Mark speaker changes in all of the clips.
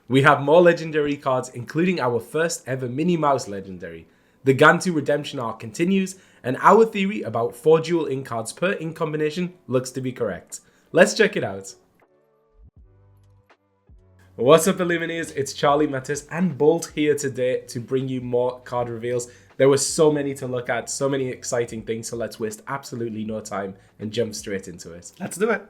Speaker 1: We have more legendary cards, including our first ever Minnie Mouse Legendary. The Gantu redemption arc continues, and our theory about 4 dual ink cards per ink combination looks to be correct. Let's check it out. What's up, Illuminators? It's Charlie, Mattis, and Bolt here today to bring you more card reveals. There were so many to look at, so many exciting things, so let's waste absolutely no time and jump straight into it.
Speaker 2: Let's do it.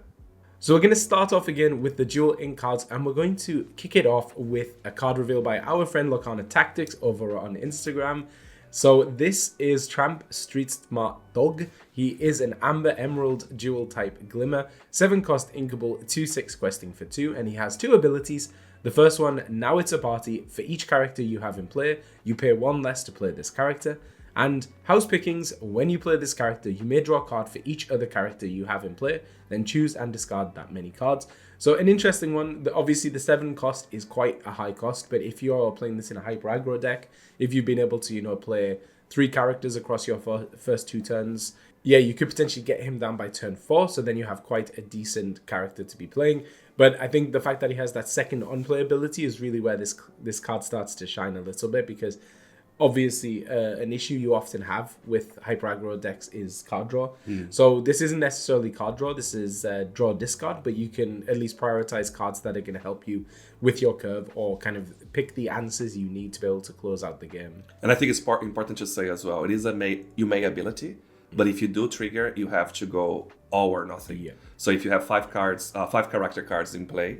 Speaker 1: So we're going to start off again with the dual ink cards, and we're going to kick it off with a card reveal by our friend Lorcana Tactics over on Instagram. So this is Tramp Street Smart Dog. He is an Amber Emerald dual type Glimmer, 7 cost inkable, 2/6 questing for 2, and he has 2 abilities. The first one, Now It's a Party. For each character you have in play, you pay 1 less to play this character. And House Pickings, when you play this character, you may draw a card for each other character you have in play, then choose and discard that many cards. So an interesting one. Obviously the 7 cost is quite a high cost, but if you're playing this in a hyper aggro deck, if you've been able to, play 3 characters across your first 2 turns, yeah, you could potentially get him down by turn 4, so then you have quite a decent character to be playing. But I think the fact that he has that second on-play ability is really where this card starts to shine a little bit, because obviously an issue you often have with hyper aggro decks is card draw. So this isn't necessarily card draw, this is draw discard, but you can at least prioritize cards that are going to help you with your curve, or kind of pick the answers you need to be able to close out the game.
Speaker 2: And I think it's important to say as well, it is a you may ability, but if you do trigger, you have to go all or nothing.
Speaker 1: Yeah.
Speaker 2: So if you have 5 character cards in play,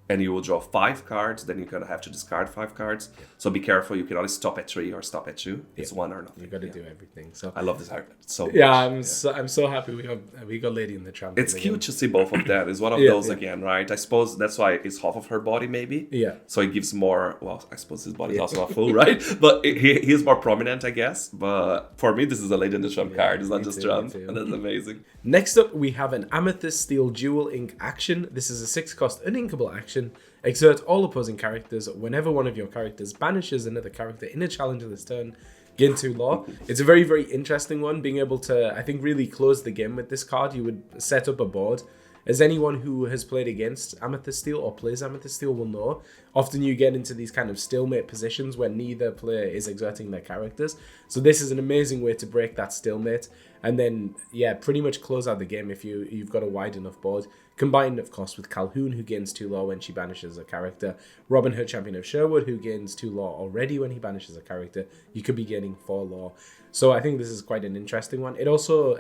Speaker 2: and you will draw 5 cards, then you're going to have to discard 5 cards. Yeah. So be careful. You can only stop at 3 or stop at 2. It's 1 or nothing.
Speaker 1: You got to do everything. So
Speaker 2: I love this art so much.
Speaker 1: Yeah, I'm so happy we got Lady in the Tramp.
Speaker 2: It's cute to see both of them. It's one of those again, right? I suppose that's why it's half of her body, maybe.
Speaker 1: Yeah.
Speaker 2: So it gives more. Well, I suppose his body is also not full, right? But he is more prominent, I guess. But for me, this is a Lady in the Tramp card. It's not just Tramp, and that's amazing.
Speaker 1: Next up, we have an Amethyst Steel Dual Ink action. This is a 6 cost uninkable action. Exert all opposing characters whenever one of your characters banishes another character in a challenge this turn. Gain 2 law. It's a very, very interesting one, being able to, I think, really close the game with this card. You would set up a board. As anyone who has played against Amethyst Steel or plays Amethyst Steel will know, often you get into these kind of stalemate positions where neither player is exerting their characters. So this is an amazing way to break that stalemate, and then, yeah, pretty much close out the game if you've got a wide enough board. Combined, of course, with Calhoun, who gains 2 law when she banishes a character. Robin Hood, Champion of Sherwood, who gains 2 law already when he banishes a character. You could be gaining 4 law. So I think this is quite an interesting one. It also,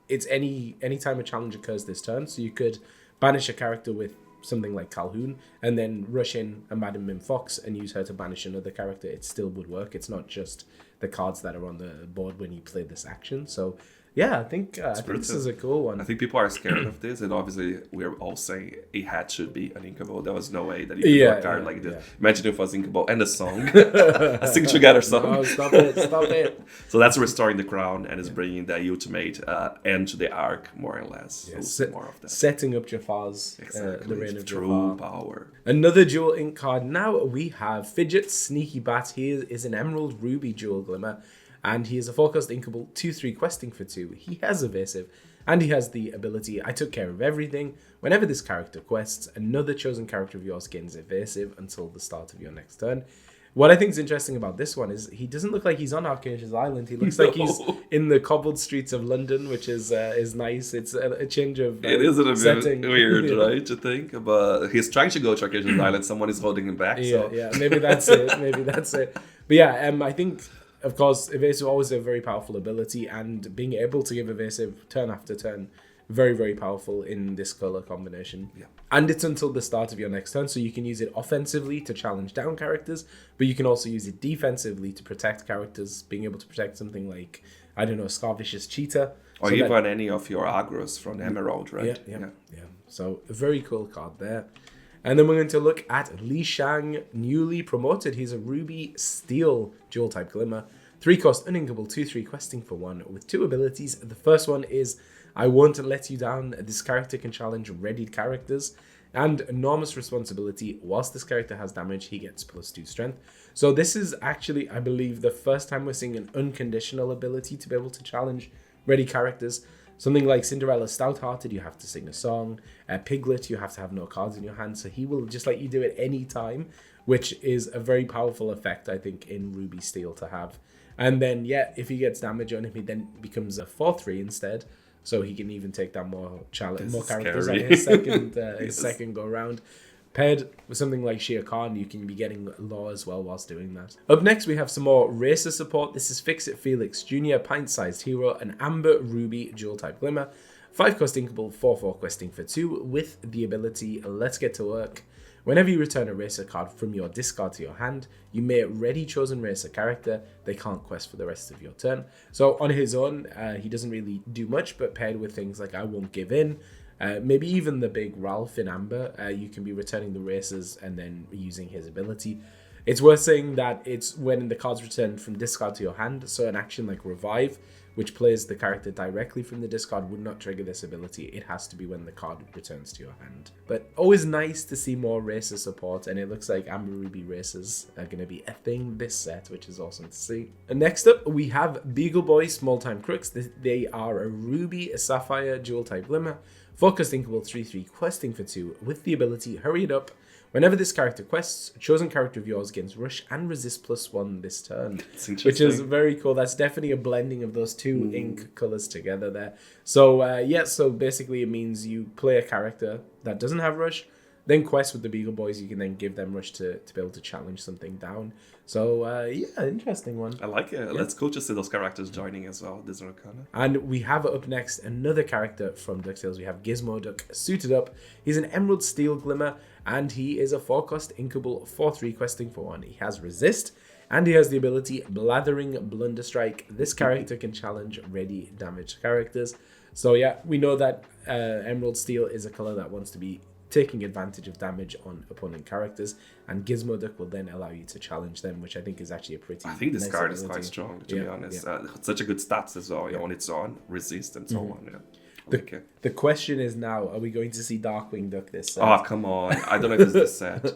Speaker 1: it's any time a challenge occurs this turn, so you could banish a character with something like Calhoun, and then rush in a Madam Mim Fox and use her to banish another character. It still would work. It's not just the cards that are on the board when you play this action. So yeah, I think this is a cool one.
Speaker 2: I think people are scared of this, and obviously we're all saying it had to be an inkable. There was no way that you could do a card like this. Yeah. Imagine if it was inkable and a song, a sing together song.
Speaker 1: No, stop it.
Speaker 2: So that's restoring the crown, and is bringing the ultimate end to the arc, more or less.
Speaker 1: Yeah,
Speaker 2: so more of that.
Speaker 1: Setting up Jafar's the reign of
Speaker 2: true
Speaker 1: Jafar.
Speaker 2: Power.
Speaker 1: Another dual ink card. Now we have Fidget Sneaky Bat. He is an Emerald Ruby dual Glimmer. And he is a 4-cost inkable, 2/3 questing for 2. He has evasive, and he has the ability, I took care of everything. Whenever this character quests, another chosen character of yours gains evasive until the start of your next turn. What I think is interesting about this one is he doesn't look like he's on ARCHAZIA'S Island. He looks like he's in the cobbled streets of London, which is nice. It's a change of
Speaker 2: it is a
Speaker 1: setting.
Speaker 2: bit weird, right, to think? But he's trying to go to ARCHAZIA'S Island. Someone is holding him back.
Speaker 1: Yeah, maybe that's it. But yeah, I think, of course, evasive always a very powerful ability, and being able to give evasive turn after turn, very, very powerful in this color combination. Yeah. And it's until the start of your next turn, so you can use it offensively to challenge down characters, but you can also use it defensively to protect characters, being able to protect something like, I don't know, Scarvicious Cheetah.
Speaker 2: Or so even any of your aggros from Emerald, right?
Speaker 1: Yeah. So a very cool card there. And then we're going to look at Li Shang, newly promoted. He's a Ruby Steel dual type Glimmer. 3-cost uninkable, 2/3 questing for 1 with 2 abilities. The first one is I Won't Let You Down. This character can challenge readied characters. And enormous responsibility. Whilst this character has damage, he gets +2 strength. So this is actually, I believe, the first time we're seeing an unconditional ability to be able to challenge ready characters. Something like Cinderella Stouthearted, you have to sing a song. Piglet, you have to have no cards in your hand. So he will just let you do it any time, which is a very powerful effect, I think, in Ruby Steel to have. And then, yeah, if he gets damage on him, he then becomes a 4/3 instead. So he can even take down more characters on his second go round. Paired with something like Shere Khan, you can be getting Law as well whilst doing that. Up next, we have some more racer support. This is Fix-It Felix Jr., Pint-Sized Hero, an Amber Ruby Dual-Type Glimmer. 5-cost Inkable, 4/4 questing for 2, with the ability Let's Get to Work. Whenever you return a racer card from your discard to your hand, you may ready chosen racer character. They can't quest for the rest of your turn. So on his own, he doesn't really do much, but paired with things like I Won't Give In, maybe even the big Ralph in Amber, you can be returning the racers and then using his ability. It's worth saying that it's when the card's returned from discard to your hand, so an action like Revive, which plays the character directly from the discard, would not trigger this ability. It has to be when the card returns to your hand. But always nice to see more racer support, and it looks like Amber Ruby racers are going to be a thing this set, which is awesome to see. And next up, we have Beagle Boy Small Time Crooks. They are a Ruby, a Sapphire, Dual-Type Glimmer, 4-cost Inkable, 3/3 questing for 2, with the ability Hurry It Up. Whenever this character quests, a chosen character of yours gains Rush and Resist +1 this turn, which is very cool. That's definitely a blending of those two ink colors together there. So so basically it means you play a character that doesn't have Rush, then quest with the Beagle Boys. You can then give them Rush to be able to challenge something down. So interesting one.
Speaker 2: I like it. Yeah. Let's go to see those characters joining as well, this Lorcana.
Speaker 1: And we have up next another character from DuckTales. We have Gizmo Duck suited up. He's an Emerald Steel Glimmer, and he is a 4-cost Inkable, 4/3 questing for 1. He has Resist, and he has the ability Blathering Blunderstrike. This character can challenge ready damaged characters. So yeah, we know that Emerald Steel is a color that wants to be taking advantage of damage on opponent characters, and Gizmo Duck will then allow you to challenge them, which I think is actually a pretty.
Speaker 2: I think this
Speaker 1: nice
Speaker 2: card
Speaker 1: ability.
Speaker 2: is quite strong, to be honest. Such a good stats as well, on its own, resist and so on. Yeah.
Speaker 1: The question is now: are we going to see Darkwing Duck this set?
Speaker 2: Oh come on! I don't know if it's this set. Do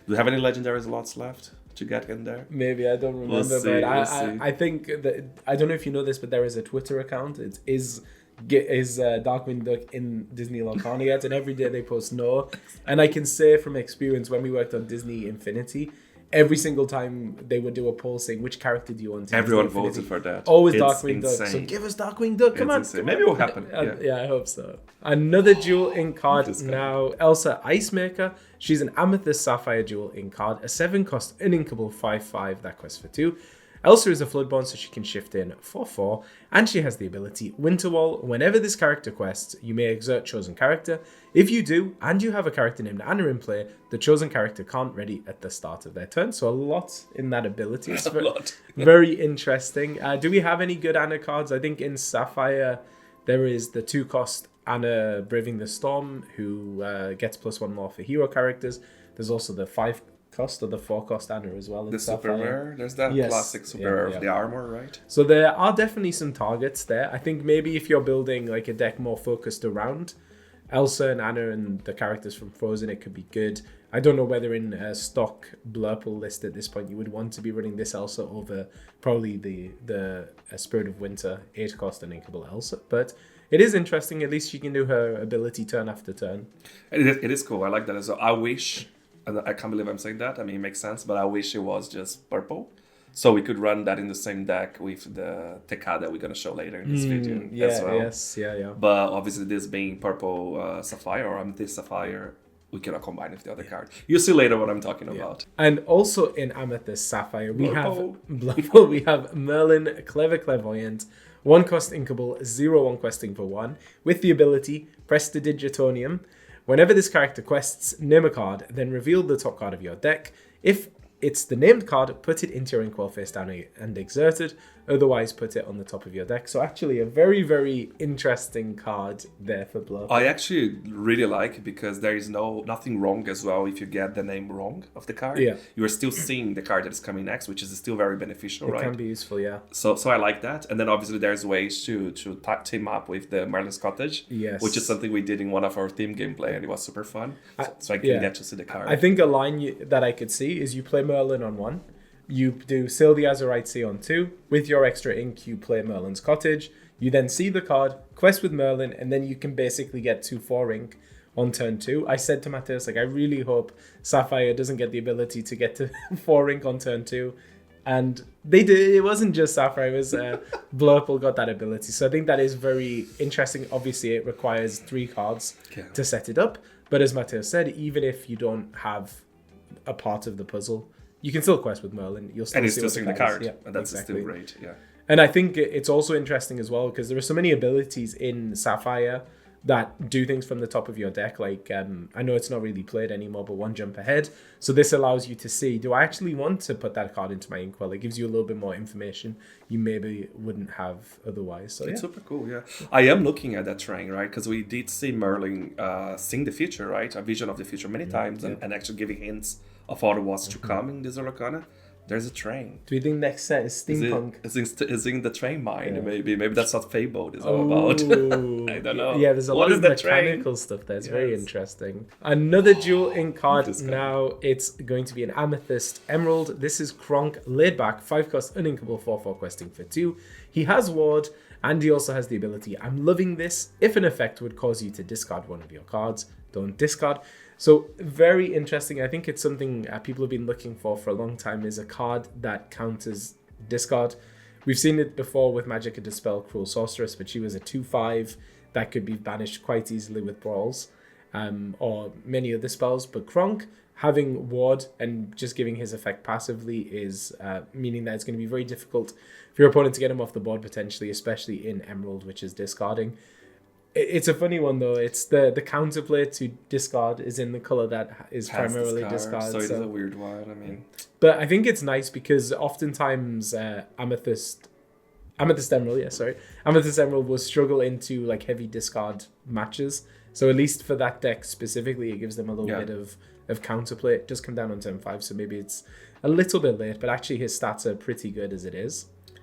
Speaker 2: you have any legendary slots left to get in there?
Speaker 1: Maybe, I don't remember, but I think that I don't know if you know this, but there is a Twitter account. It is Darkwing Duck in Disney Lorcana yet, and every day they post no. And I can say from experience, when we worked on Disney Infinity, every single time they would do a poll saying which character do you want to
Speaker 2: everyone voted for that.
Speaker 1: Always Darkwing Duck. So give us Darkwing Duck, come on.
Speaker 2: Maybe it will happen.
Speaker 1: Yeah, I hope so. Another dual ink card now. Elsa Icemaker. She's an Amethyst Sapphire dual ink card, a 7-cost uninkable 5/5 that quests for 2. Elsa is a Floodborn, so she can shift in 4/4, and she has the ability Winterwall. Whenever this character quests, you may exert chosen character. If you do, and you have a character named Anna in play, the chosen character can't ready at the start of their turn. So a lot in that ability. It's very interesting. Do we have any good Anna cards? I think in Sapphire, there is the 2-cost Anna Braving the Storm, who gets +1 more for hero characters. There's also the 5-cost or the 4-cost Anna as well.
Speaker 2: The super rare. There's that classic super rare of the armor, right?
Speaker 1: So there are definitely some targets there. I think maybe if you're building like a deck more focused around Elsa and Anna and the characters from Frozen, it could be good. I don't know whether in a stock Blurple list at this point you would want to be running this Elsa over probably the Spirit of Winter 8-cost and Inkable Elsa, but it is interesting. At least she can do her ability turn after turn.
Speaker 2: It is cool. I like that as well. I wish, and I can't believe I'm saying that. I mean, it makes sense, but I wish it was just purple. So we could run that in the same deck with the Tekka that we're going to show later in this video as well. But obviously this being purple Sapphire or Amethyst Sapphire, we cannot combine with the other card. You'll see later what I'm talking about.
Speaker 1: And also in Amethyst Sapphire, we have Merlin, Clever Clairvoyant, 1-cost Inkable, 0/1 questing for 1, with the ability Prestidigitonium. Whenever this character quests, name a card, then reveal the top card of your deck. If it's the named card, put it into your inkwell face down and exert it. Otherwise, put it on the top of your deck. So actually a very, very interesting card there for Bluff.
Speaker 2: I actually really like it because there is nothing wrong as well if you get the name wrong of the card.
Speaker 1: Yeah.
Speaker 2: You are still seeing the card that is coming next, which is still very beneficial, right?
Speaker 1: It can be useful, yeah.
Speaker 2: So I like that. And then obviously there's ways to team up with the Merlin's Cottage, which is something we did in one of our team gameplay, and it was super fun. So I can get to see the card.
Speaker 1: I think a line that I could see is you play Merlin on 1. You do Sail the Azurite Sea on 2. With your extra ink, you play Merlin's Cottage. You then see the card, quest with Merlin, and then you can basically get 2/4 ink on turn 2. I said to Matheus, like, I really hope Sapphire doesn't get the ability to get to 4 ink on turn 2. And they did. It wasn't just Sapphire, it was Blurple got that ability. So I think that is very interesting. Obviously, it requires 3 cards to set it up. But as Matheus said, even if you don't have a part of the puzzle, you can still quest with Merlin. You'll still
Speaker 2: seeing the card. Yeah, and that's still great. Yeah.
Speaker 1: And I think it's also interesting as well because there are so many abilities in Sapphire that do things from the top of your deck. Like, I know it's not really played anymore, but 1 jump ahead. So this allows you to see, do I actually want to put that card into my inkwell? It gives you a little bit more information you maybe wouldn't have otherwise. So
Speaker 2: it's super cool, yeah. I am looking at that terrain, right? Because we did see Merlin seeing the future, right? A vision of the future many times and actually giving hints of what was to come in this Lorcana. There's a train.
Speaker 1: Do you think next set is steampunk?
Speaker 2: Is in the train mind, maybe. Maybe that's what Fable is all about. I don't know.
Speaker 1: Yeah, there's a lot of mechanical stuff there. It's very interesting. Another dual ink card. Now it's going to be an Amethyst Emerald. This is Kronk, laid back, 5 cost, uninkable, 4/4 questing for 2. He has Ward, and he also has the ability, I'm loving this. If an effect would cause you to discard one of your cards, don't discard. So very interesting. I think it's something people have been looking for a long time, is a card that counters discard. We've seen it before with Magicka Dispel Cruel Sorceress, but she was a 2/5 that could be banished quite easily with Brawls or many other spells. But Kronk having Ward and just giving his effect passively is meaning that it's going to be very difficult for your opponent to get him off the board potentially, especially in Emerald, which is discarding. It's a funny one though. It's the counterplay to discard is in the color that is primarily discard.
Speaker 2: So it is a weird one. I mean,
Speaker 1: but I think it's nice because oftentimes Amethyst Emerald will struggle into like heavy discard matches. So at least for that deck specifically, it gives them a little bit of counterplay. It does come down on turn 5, so maybe it's a little bit late. But actually, his stats are pretty good as it is.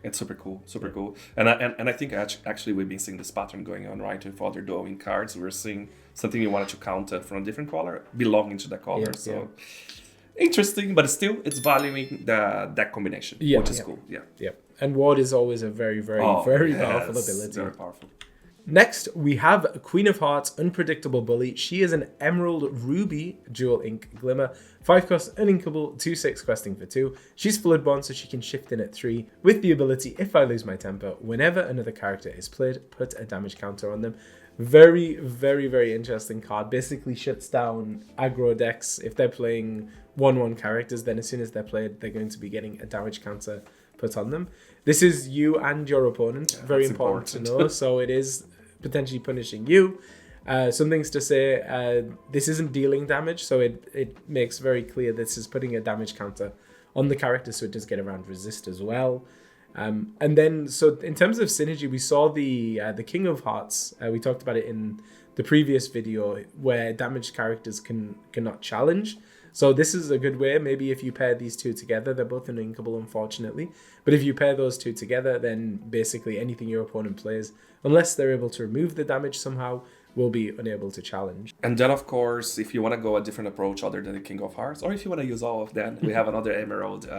Speaker 2: It's super cool, cool. And I think actually we've been seeing this pattern going on, right? With other dueling cards, we're seeing something you wanted to counter from a different color belonging to that color. Interesting, but still, it's valuing the deck combination, which is cool. Yeah.
Speaker 1: And Ward is always a very, very powerful ability.
Speaker 2: Very powerful.
Speaker 1: Next, we have Queen of Hearts, Unpredictable Bully. She is an Emerald Ruby Dual Ink Glimmer. 5 cost, uninkable, 2/6 questing for 2. She's Floodborn, so she can shift in at 3. With the ability, if I lose my temper, whenever another character is played, put a damage counter on them. Very, very, very interesting card. Basically shuts down aggro decks. If they're playing 1/1 characters, then as soon as they're played, they're going to be getting a damage counter put on them. This is you and your opponent. Very important to know. So it is potentially punishing you. Some things to say, this isn't dealing damage, so it makes very clear this is putting a damage counter on the character, so it does get around resist as well. And then, so in terms of synergy, we saw the King of Hearts. We talked about it in the previous video, where damaged characters cannot challenge. So this is a good way. Maybe if you pair these two together, they're both uninkable, unfortunately. But if you pair those two together, then basically anything your opponent plays, unless they're able to remove the damage somehow, will be unable to challenge.
Speaker 2: And then, of course, if you want to go a different approach other than the King of Hearts, or if you want to use all of them, we have another Emerald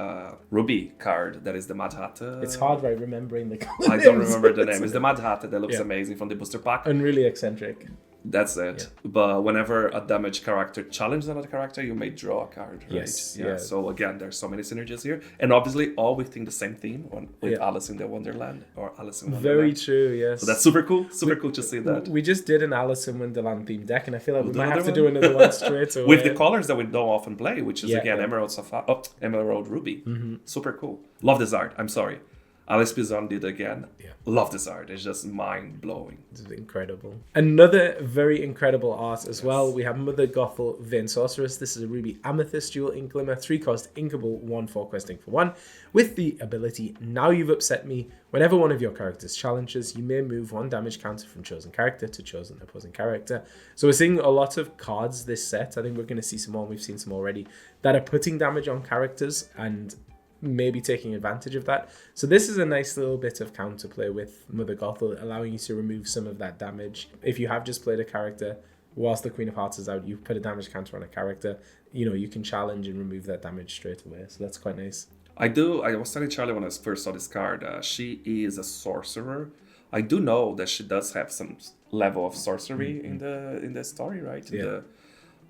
Speaker 2: Ruby card that is the Mad Hatter.
Speaker 1: It's hard, right, remembering the color
Speaker 2: I don't remember the name. It's the Mad Hatter that looks amazing from the booster pack.
Speaker 1: And really eccentric.
Speaker 2: That's it. Yeah. But whenever a damaged character challenges another character, you may draw a card, right?
Speaker 1: Yes.
Speaker 2: Yeah. So again, there's so many synergies here. And obviously all within the same theme with Alice in the Wonderland or Alice in Wonderland.
Speaker 1: Very true, yes.
Speaker 2: So that's super cool. Super cool to see that.
Speaker 1: We just did an Alice in Wonderland themed deck, and I feel like we might have to do another one straight away.
Speaker 2: With the colors that we don't often play, which is again Emerald Sapphire, Emerald Ruby. Mm-hmm. Super cool. Love this art. I'm sorry. Alice Pizon did again. Yeah. Love this art. It's just mind-blowing.
Speaker 1: It's incredible. Another very incredible art as well. We have Mother Gothel Vein Sorceress. This is a Ruby Amethyst Dual Ink Glimmer. 3 cost, inkable, 1/4 questing for 1. With the ability, Now You've Upset Me. Whenever one of your characters challenges, you may move 1 damage counter from chosen character to chosen opposing character. So we're seeing a lot of cards this set. I think we're going to see some more. We've seen some already that are putting damage on characters and maybe taking advantage of that. So this is a nice little bit of counterplay with Mother Gothel, allowing you to remove some of that damage. If you have just played a character whilst the Queen of Hearts is out, you put a damage counter on a character, you can challenge and remove that damage straight away. So that's quite nice.
Speaker 2: I was telling Charlie when I first saw this card, she is a sorcerer I do know that she does have some level of sorcery in the story, right?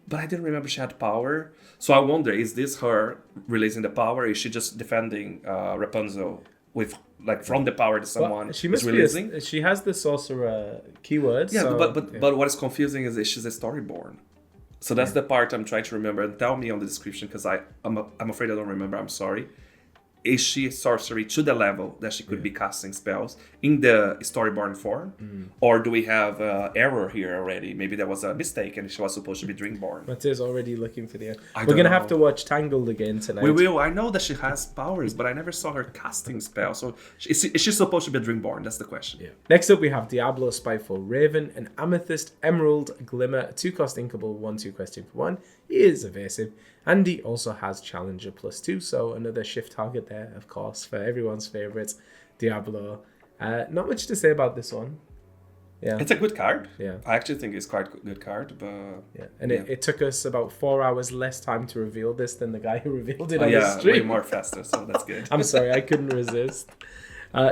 Speaker 2: But I didn't remember she had power. So I wonder, is this her releasing the power? Is she just defending Rapunzel with like from the power that someone
Speaker 1: she must
Speaker 2: is releasing?
Speaker 1: She has the sorcerer keyword.
Speaker 2: Yeah,
Speaker 1: so,
Speaker 2: but what is confusing is that she's a storyborn. So that's the part I'm trying to remember. And tell me on the description, because I'm afraid I don't remember. I'm sorry. Is she a sorcery to the level that she could be casting spells in the storyborn form? Or do we have error here already? Maybe there was a mistake and she was supposed to be Dreamborn.
Speaker 1: Mateo's already looking for the... We're
Speaker 2: going
Speaker 1: to have to watch Tangled again tonight.
Speaker 2: We will. I know that she has powers, but I never saw her casting spells. So is she supposed to be a Dreamborn? That's the question.
Speaker 1: Yeah. Next up, we have Diablo, Spiteful Raven, an Amethyst, Emerald, Glimmer, 2-cost inkable, 1/2 question for 1. He is evasive. And he also has Challenger +2, so another shift target there, of course, for everyone's favourite, Diablo. Not much to say about this one. Yeah,
Speaker 2: it's a good card.
Speaker 1: Yeah,
Speaker 2: I actually think it's quite a good card, but
Speaker 1: yeah, and it took us about 4 hours less time to reveal this than the guy who revealed it on the stream.
Speaker 2: Way more faster, so that's good.
Speaker 1: I'm sorry, I couldn't resist.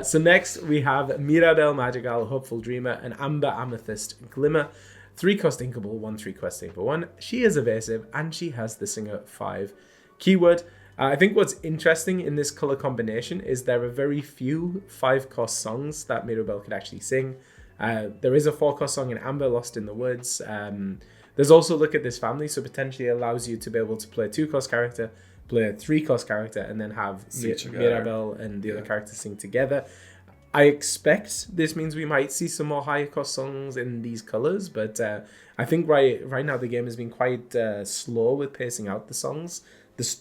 Speaker 1: So next we have Mirabelle Madrigal, Hopeful Dreamer, an Amber Amethyst Glimmer. 3-cost inkable, 1/3 questing for 1. She is evasive and she has the Singer 5 keyword. I think what's interesting in this color combination is there are very few 5-cost songs that Mirabelle could actually sing. There is a 4-cost song in Amber, Lost in the Woods. There's also Look at This Family, so potentially allows you to be able to play a 2-cost character, play a 3-cost character, and then have Mirabelle and the other characters sing together. I expect this means we might see some more higher cost songs in these colors, but I think right now the game has been quite slow with pacing out the songs,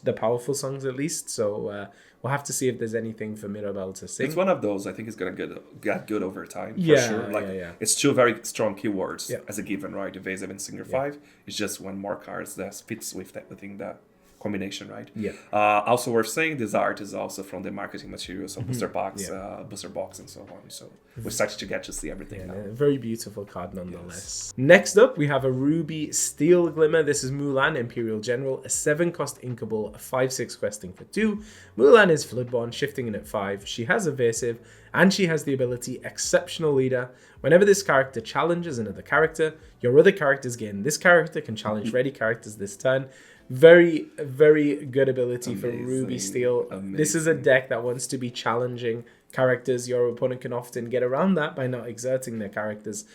Speaker 1: the powerful songs at least. So we'll have to see if there's anything for Mirabelle to sing.
Speaker 2: It's one of those I think is gonna get good over time for sure. It's two very strong keywords as a given, right? Evasive and Singer 5. It's just one more cards that fits within that combination, right?
Speaker 1: Yeah.
Speaker 2: Also worth saying, this art is also from the marketing materials, so booster box, booster box, and so on. So we're starting to get to see everything now.
Speaker 1: A very beautiful card nonetheless. Yes. Next up, we have a Ruby Steel Glimmer. This is Mulan, Imperial General, a 7-cost inkable, a 5/6 questing for 2. Mulan is Floodborn, shifting in at 5. She has evasive, and she has the ability Exceptional Leader. Whenever this character challenges another character, your other characters gain. This character can challenge ready characters this turn. Very, very good ability for Ruby Steel. This is a deck that wants to be challenging characters. Your opponent can often get around that by not exerting their characters.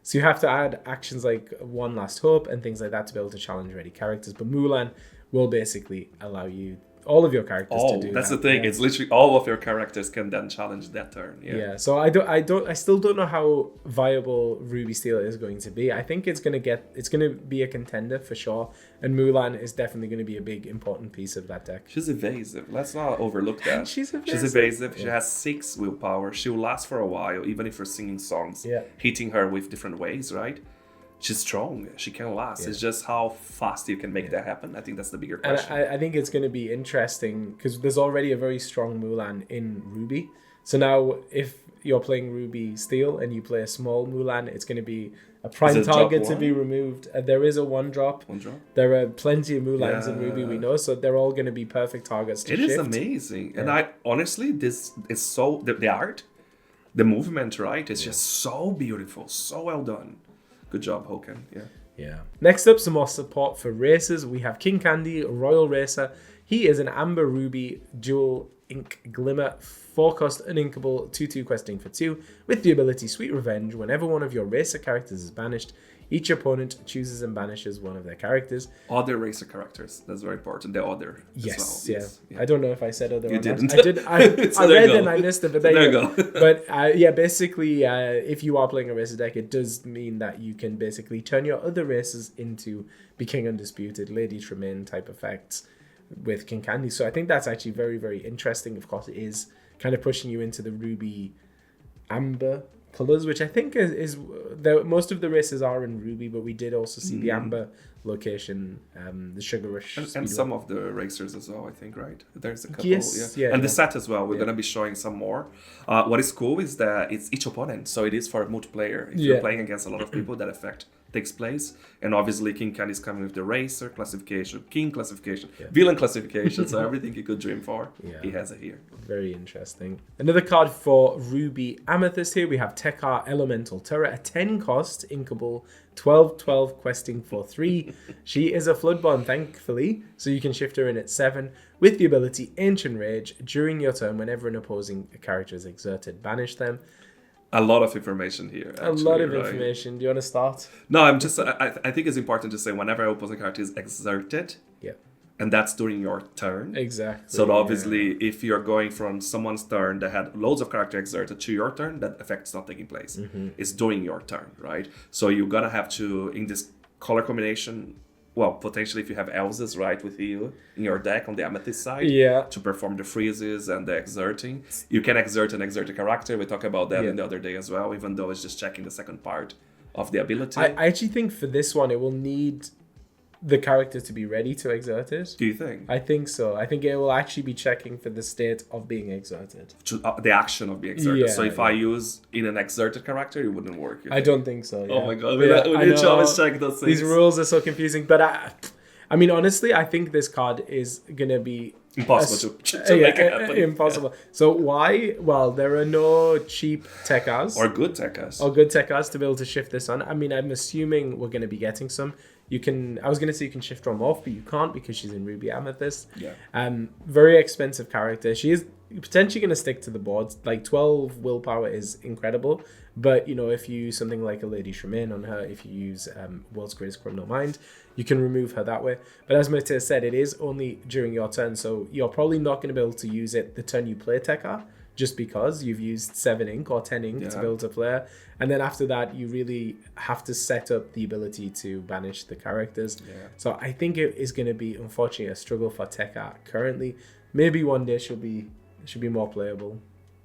Speaker 1: So you have to add actions like One Last Hope and things like that to be able to challenge ready characters. But Mulan will basically allow you, all of your characters to do that.
Speaker 2: That's the thing. Yeah. It's literally all of your characters can then challenge that turn.
Speaker 1: Yeah. So I still don't know how viable Ruby Steel is going to be. I think it's gonna be a contender for sure. And Mulan is definitely going to be a big important piece of that deck.
Speaker 2: She's evasive. Let's not overlook that.
Speaker 1: She's evasive.
Speaker 2: She's evasive. She has 6 willpower. She will last for a while, even if you're singing songs, hitting her with different ways, right? She's strong. She can last. It's just how fast you can make that happen. I think that's the bigger question.
Speaker 1: And I think it's going to be interesting because there's already a very strong Mulan in Ruby. So now if you're playing Ruby Steel and you play a small Mulan, it's going to be a prime target to be removed. There is a 1-drop. 1-drop? There are plenty of Mulans in Ruby, we know, so they're all going to be perfect targets to shift.
Speaker 2: It is amazing. Yeah. And I honestly, this is so... The art, the movement, right? It's just so beautiful. So well done. Good job, Hoken.
Speaker 1: Yeah. Next up, some more support for racers. We have King Candy, Royal Racer. He is an Amber Ruby Dual Ink Glimmer, 4-cost uninkable, 2/2 questing for 2, with the ability Sweet Revenge. Whenever one of your racer characters is banished, each opponent chooses and banishes one of their characters.
Speaker 2: Other racer characters. That's very important. The other.
Speaker 1: Yes, yes. I don't know if I said other.
Speaker 2: You didn't.
Speaker 1: I did. I read and I missed it, but there you go. But basically, if you are playing a racer deck, it does mean that you can basically turn your other racers into Be King Undisputed, Lady Tremaine type effects with King Candy. So I think that's actually very, very interesting. Of course, it is kind of pushing you into the Ruby Amber colors, which I think is most of the races are in Ruby, but we did also see the Amber location, the Sugar Rush.
Speaker 2: And some of the racers as well, I think, right? There's a couple.
Speaker 1: Yes,
Speaker 2: and the set as well. We're going to be showing some more. What is cool is that it's each opponent, so it is for multiplayer. If you're playing against a lot of people, that affect takes place. And obviously King Candy is coming with the Racer classification, King classification, Villain classification. So everything you could dream for, he has it here.
Speaker 1: Very interesting. Another card for Ruby Amethyst here. We have Tekka Elemental Turret, a 10 cost inkable 12/12 questing for 3. She is a Floodborn, thankfully, so you can shift her in at 7 with the ability Ancient Rage. During your turn, whenever an opposing character is exerted, banish them.
Speaker 2: A lot of information here. Actually,
Speaker 1: a lot of information. Do you want to start?
Speaker 2: No, I'm just. I think it's important to say whenever an opposing character is exerted.
Speaker 1: Yeah.
Speaker 2: And that's during your turn.
Speaker 1: Exactly.
Speaker 2: So obviously, if you're going from someone's turn that had loads of character exerted to your turn, that effect's not taking place. It's during your turn, right? So you're gonna have to, in this color combination, well, potentially if you have elves, right, with you in your deck on the Amethyst side, to perform the freezes and the exerting. You can exert an exerted character. We talked about that the other day as well, even though it's just checking the second part of the ability.
Speaker 1: I actually think for this one, it will need the character to be ready to exert it.
Speaker 2: Do you think?
Speaker 1: I think so. I think it will actually be checking for the state of being exerted.
Speaker 2: The action of being exerted. So if I use in an exerted character, it wouldn't work.
Speaker 1: I don't think so. Yeah.
Speaker 2: Oh my god, we need to always check those things.
Speaker 1: These rules are so confusing. But I mean, honestly, I think this card is going to be
Speaker 2: impossible to make it happen.
Speaker 1: Impossible. So why? Well, there are no cheap Tekkas.
Speaker 2: Or good Tekkas.
Speaker 1: To be able to shift this on. I mean, I'm assuming we're going to be getting some. You can. I was going to say you can shift her on off, but you can't because she's in Ruby Amethyst.
Speaker 2: Yeah.
Speaker 1: Very expensive character. She is potentially going to stick to the board. Like 12 willpower is incredible, but you know, if you use something like a Lady Tremaine on her, if you use World's Greatest Criminal Mind, you can remove her that way. But as Matthias said, it is only during your turn, so you're probably not going to be able to use it the turn you play Tekka, just because you've used 7 ink or 10 ink to be able to play her. And then after that, you really have to set up the ability to banish the characters.
Speaker 2: Yeah.
Speaker 1: So I think it is going to be, unfortunately, a struggle for Tekka currently. Maybe one day she'll be more playable.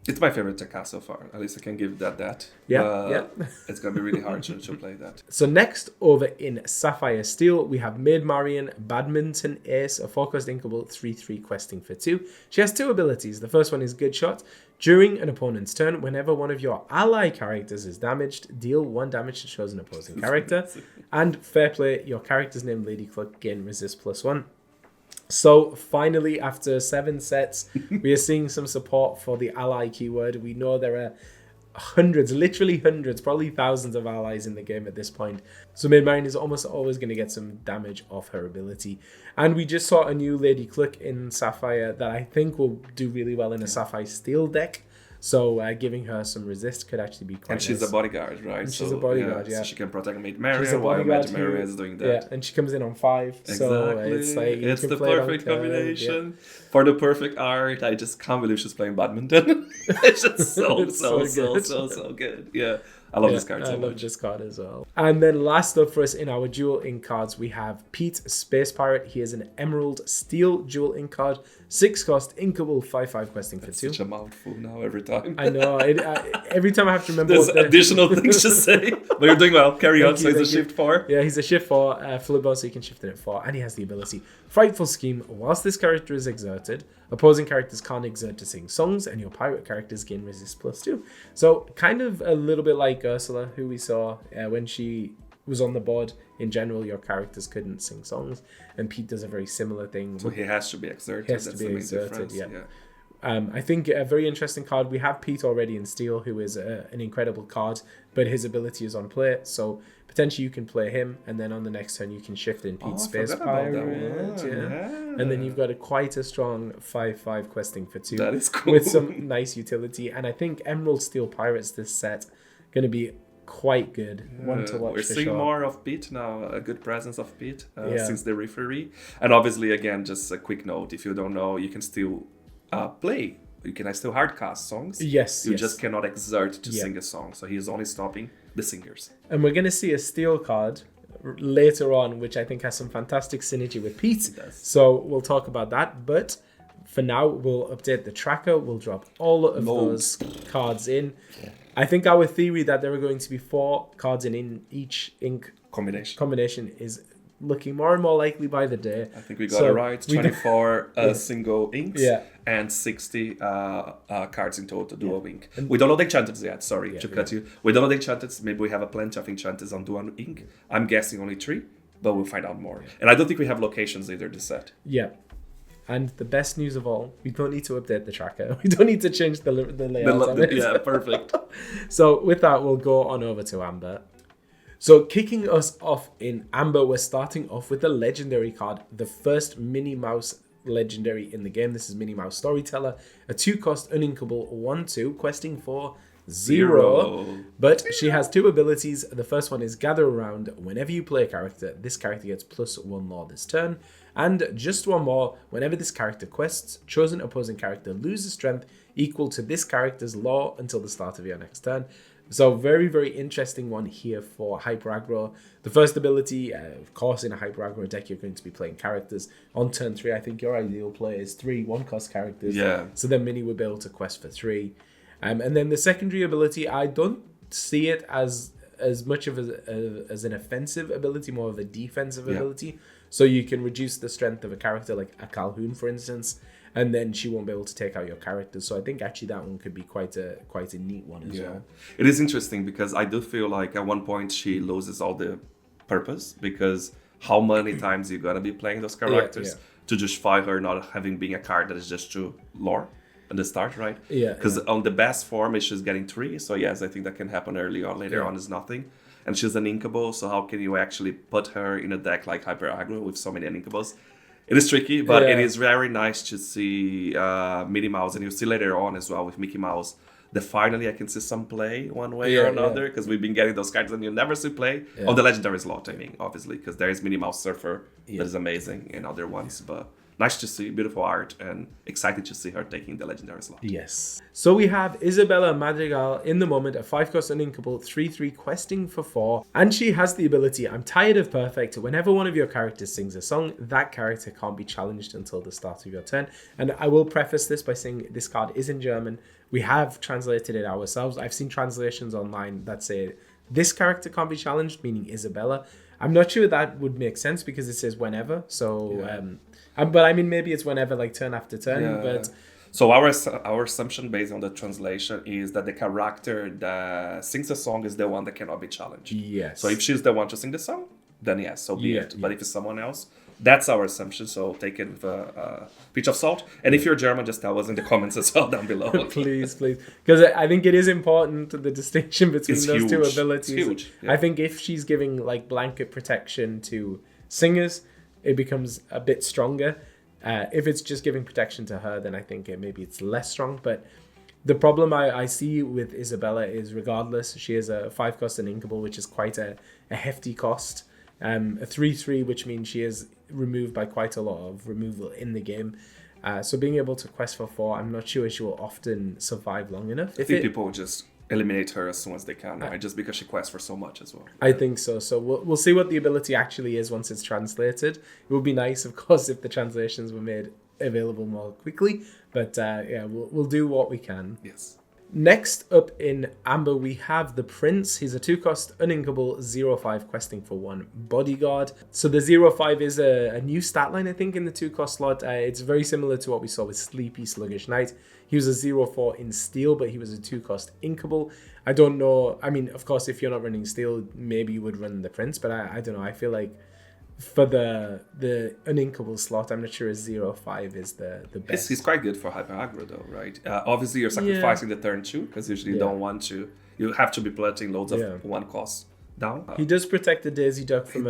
Speaker 2: It's my favorite Tekka so far. At least I can give that.
Speaker 1: Yeah.
Speaker 2: It's going to be really hard to play that.
Speaker 1: So next, over in Sapphire Steel, we have Maid Marian, Badminton Ace, a 4-cost inkable, 3/3 questing for 2. She has 2 abilities. The first one is Good Shot. During an opponent's turn, whenever one of your ally characters is damaged, deal 1 damage to chosen opposing character. And Fair Play, your character's name, Lady Cluck, gain resist +1. So finally, after 7 sets, we are seeing some support for the ally keyword. We know there are hundreds, literally hundreds, probably thousands of allies in the game at this point. So Maid Marian is almost always going to get some damage off her ability. And we just saw a new Lady Cluck in Sapphire that I think will do really well in a Sapphire Steel deck. So giving her some resist could actually be quite
Speaker 2: And she's
Speaker 1: nice.
Speaker 2: a bodyguard, right?
Speaker 1: And she's a bodyguard,
Speaker 2: So she can protect Maid
Speaker 1: She's a
Speaker 2: Marian while
Speaker 1: bodyguard
Speaker 2: Maid Marian is doing that.
Speaker 1: Yeah, and she comes in on 5.
Speaker 2: Exactly.
Speaker 1: So it's like
Speaker 2: it's the perfect combination. For the perfect art, I just can't believe she's playing badminton. It's just so good. Yeah. I love this card so much.
Speaker 1: I love this card as well. And then last up for us in our dual ink cards, we have Pete, Space Pirate. He is an Emerald Steel dual ink card. 6-cost, inkable, 5/5 questing for 2.
Speaker 2: Such a mouthful now every time.
Speaker 1: I know. Every time I have to remember.
Speaker 2: There's additional things to say. But you're doing well. Carry on. So he's a shift 4.
Speaker 1: Yeah, he's a shift 4. Flipper, so you can shift it at 4. And he has the ability Frightful Scheme. Whilst this character is exerted, opposing characters can't exert to sing songs, and your pirate characters gain resist +2. So kind of a little bit like Ursula, who we saw when she was on the board. In general, your characters couldn't sing songs, and Pete does a very similar thing.
Speaker 2: So he has to be exerted.
Speaker 1: He has to be exerted, I think a very interesting card. We have Pete already in Steel, who is an incredible card, but his ability is on play, so potentially you can play him, and then on the next turn you can shift in Pete's Space Pirate. And then you've got quite a strong 5/5 questing for 2.
Speaker 2: That is cool.
Speaker 1: With some nice utility, and I think Emerald Steel Pirates this set going to be quite good. One to watch.
Speaker 2: We're
Speaker 1: for
Speaker 2: seeing
Speaker 1: sure.
Speaker 2: more of Pete now, a good presence of Pete since the referee. And obviously, again, just a quick note, if you don't know, you can still play. You can still hardcast songs.
Speaker 1: Yes.
Speaker 2: You just cannot exert to sing a song. So he's only stopping the singers.
Speaker 1: And we're going to see a Steel card later on, which I think has some fantastic synergy with Pete.
Speaker 2: It does.
Speaker 1: So we'll talk about that. But for now, we'll update the tracker. We'll drop all of those cards in. I think our theory that there are going to be 4 cards in each ink combination is looking more and more likely by the day.
Speaker 2: I think we got it right. 24 single inks.
Speaker 1: Yeah.
Speaker 2: and 60 cards in total, dual ink. We don't know the enchanteds yet, sorry to cut you. We don't know the enchanteds. Maybe we have a plenty of enchanteds on dual ink. I'm guessing only 3, but we'll find out more. And I don't think we have locations either this set.
Speaker 1: Yeah. And the best news of all, we don't need to update the tracker. We don't need to change the layout of it.
Speaker 2: Yeah, perfect.
Speaker 1: So with that, we'll go on over to Amber. So kicking us off in Amber, we're starting off with the legendary card, the first Minnie Mouse Legendary in the game. This is Minnie Mouse Storyteller, a 2-cost uninkable 1/2, questing for 0. But she has 2 abilities. The first one is Gather Around. Whenever you play a character, this character gets +1 lore this turn. And just one more, whenever this character quests, chosen opposing character loses strength equal to this character's lore until the start of your next turn. So very, very interesting one here for Hyper Aggro. The first ability, of course, in a Hyper Aggro deck, you're going to be playing characters. On turn 3, I think your ideal play is 3 1-cost characters.
Speaker 2: Yeah.
Speaker 1: So then Minnie will be able to quest for 3. And then the secondary ability, I don't see it as much of as an offensive ability, more of a defensive ability. So you can reduce the strength of a character like a Calhoun, for instance, and then she won't be able to take out your characters. So I think actually that one could be quite a neat one as well.
Speaker 2: It is interesting because I do feel like at one point she loses all the purpose, because how many times you're gonna be playing those characters to justify her not having been a card that is just to lore at the start, right?
Speaker 1: Yeah.
Speaker 2: Because on the best form, it's just getting 3. So yes, I think that can happen early or later on is nothing. And she's an inkable, so how can you actually put her in a deck like Hyper Aggro with so many inkables? It is tricky, but it is very nice to see Minnie Mouse, and you'll see later on as well with Mickey Mouse, that finally I can see some play one way or another, because we've been getting those cards and you never see play. On the Legendary slot, I mean, obviously, because there is Minnie Mouse Surfer that is amazing and other ones, but nice to see, beautiful art, and excited to see her taking the Legendary slot.
Speaker 1: Yes. So we have Isabella Madrigal in the moment, a 5-cost uninkable 3/3 questing for 4, and she has the ability, I'm tired of perfect. Whenever one of your characters sings a song, that character can't be challenged until the start of your turn. And I will preface this by saying this card is in German. We have translated it ourselves. I've seen translations online that say this character can't be challenged, meaning Isabella. I'm not sure that would make sense because it says whenever. So, but I mean, maybe it's whenever, like turn after turn. But
Speaker 2: so our assumption based on the translation is that the character that sings a song is the one that cannot be challenged.
Speaker 1: Yes.
Speaker 2: So if she's the one to sing the song, then yes, so be it. But if it's someone else, that's our assumption. So take it with a pinch of salt. And if you're German, just tell us in the comments as well down below.
Speaker 1: Please. Because I think it is important, the distinction between those two abilities.
Speaker 2: It's huge.
Speaker 1: I think if she's giving like blanket protection to singers, it becomes a bit stronger. If it's just giving protection to her, then I think maybe it's less strong. But the problem I see with Isabella is, regardless, she has a 5-cost and inkable, which is quite a hefty cost. A 3/3, which means she is removed by quite a lot of removal in the game. So being able to quest for 4, I'm not sure she will often survive long enough.
Speaker 2: I think people just eliminate her as soon as they can, right? Just because she quests for so much as well.
Speaker 1: I think so. So we'll see what the ability actually is once it's translated. It would be nice, of course, if the translations were made available more quickly. But we'll do what we can.
Speaker 2: Yes.
Speaker 1: Next up in Amber, we have the Prince. He's a 2-cost uninkable 0/5 questing for 1 bodyguard. So the 0/5 is a new stat line, I think, in the 2-cost slot. It's very similar to what we saw with Sleepy Sluggish Knight. He was a 0/4 in steel, but he was a 2-cost inkable. I don't know. I mean, of course, if you're not running steel, maybe you would run the Prince, but I don't know. I feel like for the uninkable slot, I'm not sure a 0/5 is the best.
Speaker 2: He's quite good for Hyper Aggro though, right? Obviously, you're sacrificing the turn 2 because usually you don't want to. You have to be putting loads of 1 cost down.
Speaker 1: He does protect the Daisy Duck from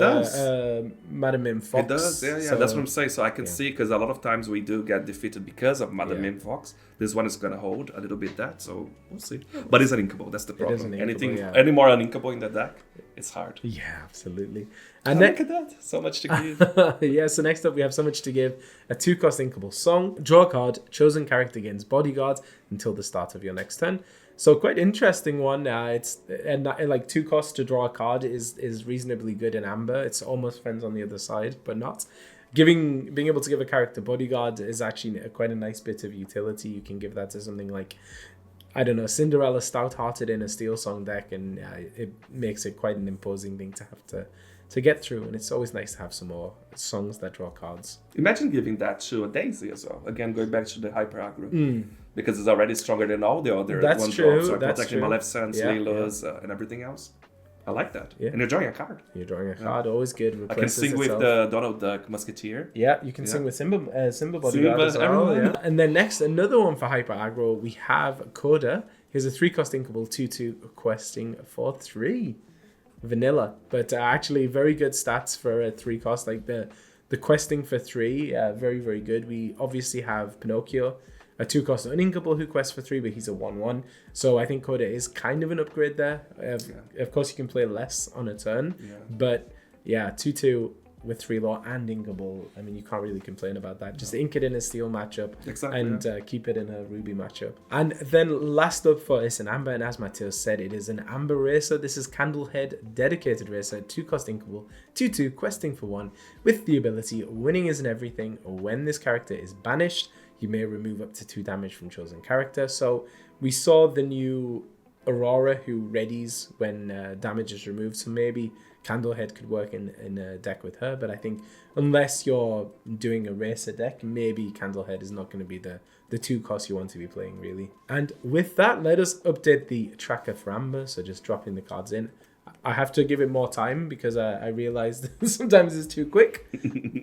Speaker 1: Madam Mim Fox.
Speaker 2: It does, so, that's what I'm saying. So I can see, because a lot of times we do get defeated because of Madam Mim Fox. This one is going to hold a little bit that, so we'll see. But it's uninkable, that's the problem. Any more uninkable in the deck, it's hard.
Speaker 1: Yeah, absolutely.
Speaker 2: And look at that, so much to give.
Speaker 1: So next up we have So Much to Give, a 2-cost inkable song. Draw a card, chosen character gains bodyguards until the start of your next turn. So quite interesting one. It's like 2 costs to draw a card is reasonably good in Amber. It's almost Friends on the Other Side, but not. Being able to give a character bodyguard is actually quite a nice bit of utility. You can give that to something like, I don't know, Cinderella Stout-Hearted in a Steel Song deck, and it makes it quite an imposing thing to have to to get through, and it's always nice to have some more songs that draw cards.
Speaker 2: Imagine giving that to a Daisy as well. Again, going back to the hyper aggro. Because it's already stronger than all the other
Speaker 1: That's
Speaker 2: one
Speaker 1: true.
Speaker 2: drops. So
Speaker 1: That's
Speaker 2: protecting
Speaker 1: true.
Speaker 2: Maleficent, Leila's, and everything else. I like that.
Speaker 1: Yeah.
Speaker 2: And you're drawing a card.
Speaker 1: You're drawing a card, always good.
Speaker 2: I can sing with the Donald Duck Musketeer.
Speaker 1: Yeah, you can sing with Simba Bodyguard as well.
Speaker 2: everyone.
Speaker 1: Yeah. And then next, another one for Hyper Aggro, we have Coda. Here's a 3-cost inkable 2/2 questing for 3. Vanilla, but actually very good stats for a 3-cost. Like the questing for 3, very, very good. We obviously have Pinocchio, a 2-cost uninkable who quests for 3, but he's a 1/1. So I think Coda is kind of an upgrade there. Of course, you can play less on a turn, but yeah, 2/2 with 3 lore and inkable. I mean, you can't really complain about that. Just ink it in a steel matchup and keep it in a ruby matchup. And then last up for is an amber, and as Matteo said, it is an amber racer. This is Candlehead dedicated racer, 2-cost inkable, 2/2 questing for 1 with the ability winning isn't everything. When this character is banished, you may remove up to 2 damage from chosen character. So we saw the new Aurora who readies when damage is removed, so maybe Candlehead could work in a deck with her, but I think unless you're doing a racer deck, maybe Candlehead is not going to be the 2-cost you want to be playing, really. And with that, let us update the tracker for Amber, so just dropping the cards in. I have to give it more time because I realized sometimes it's too quick,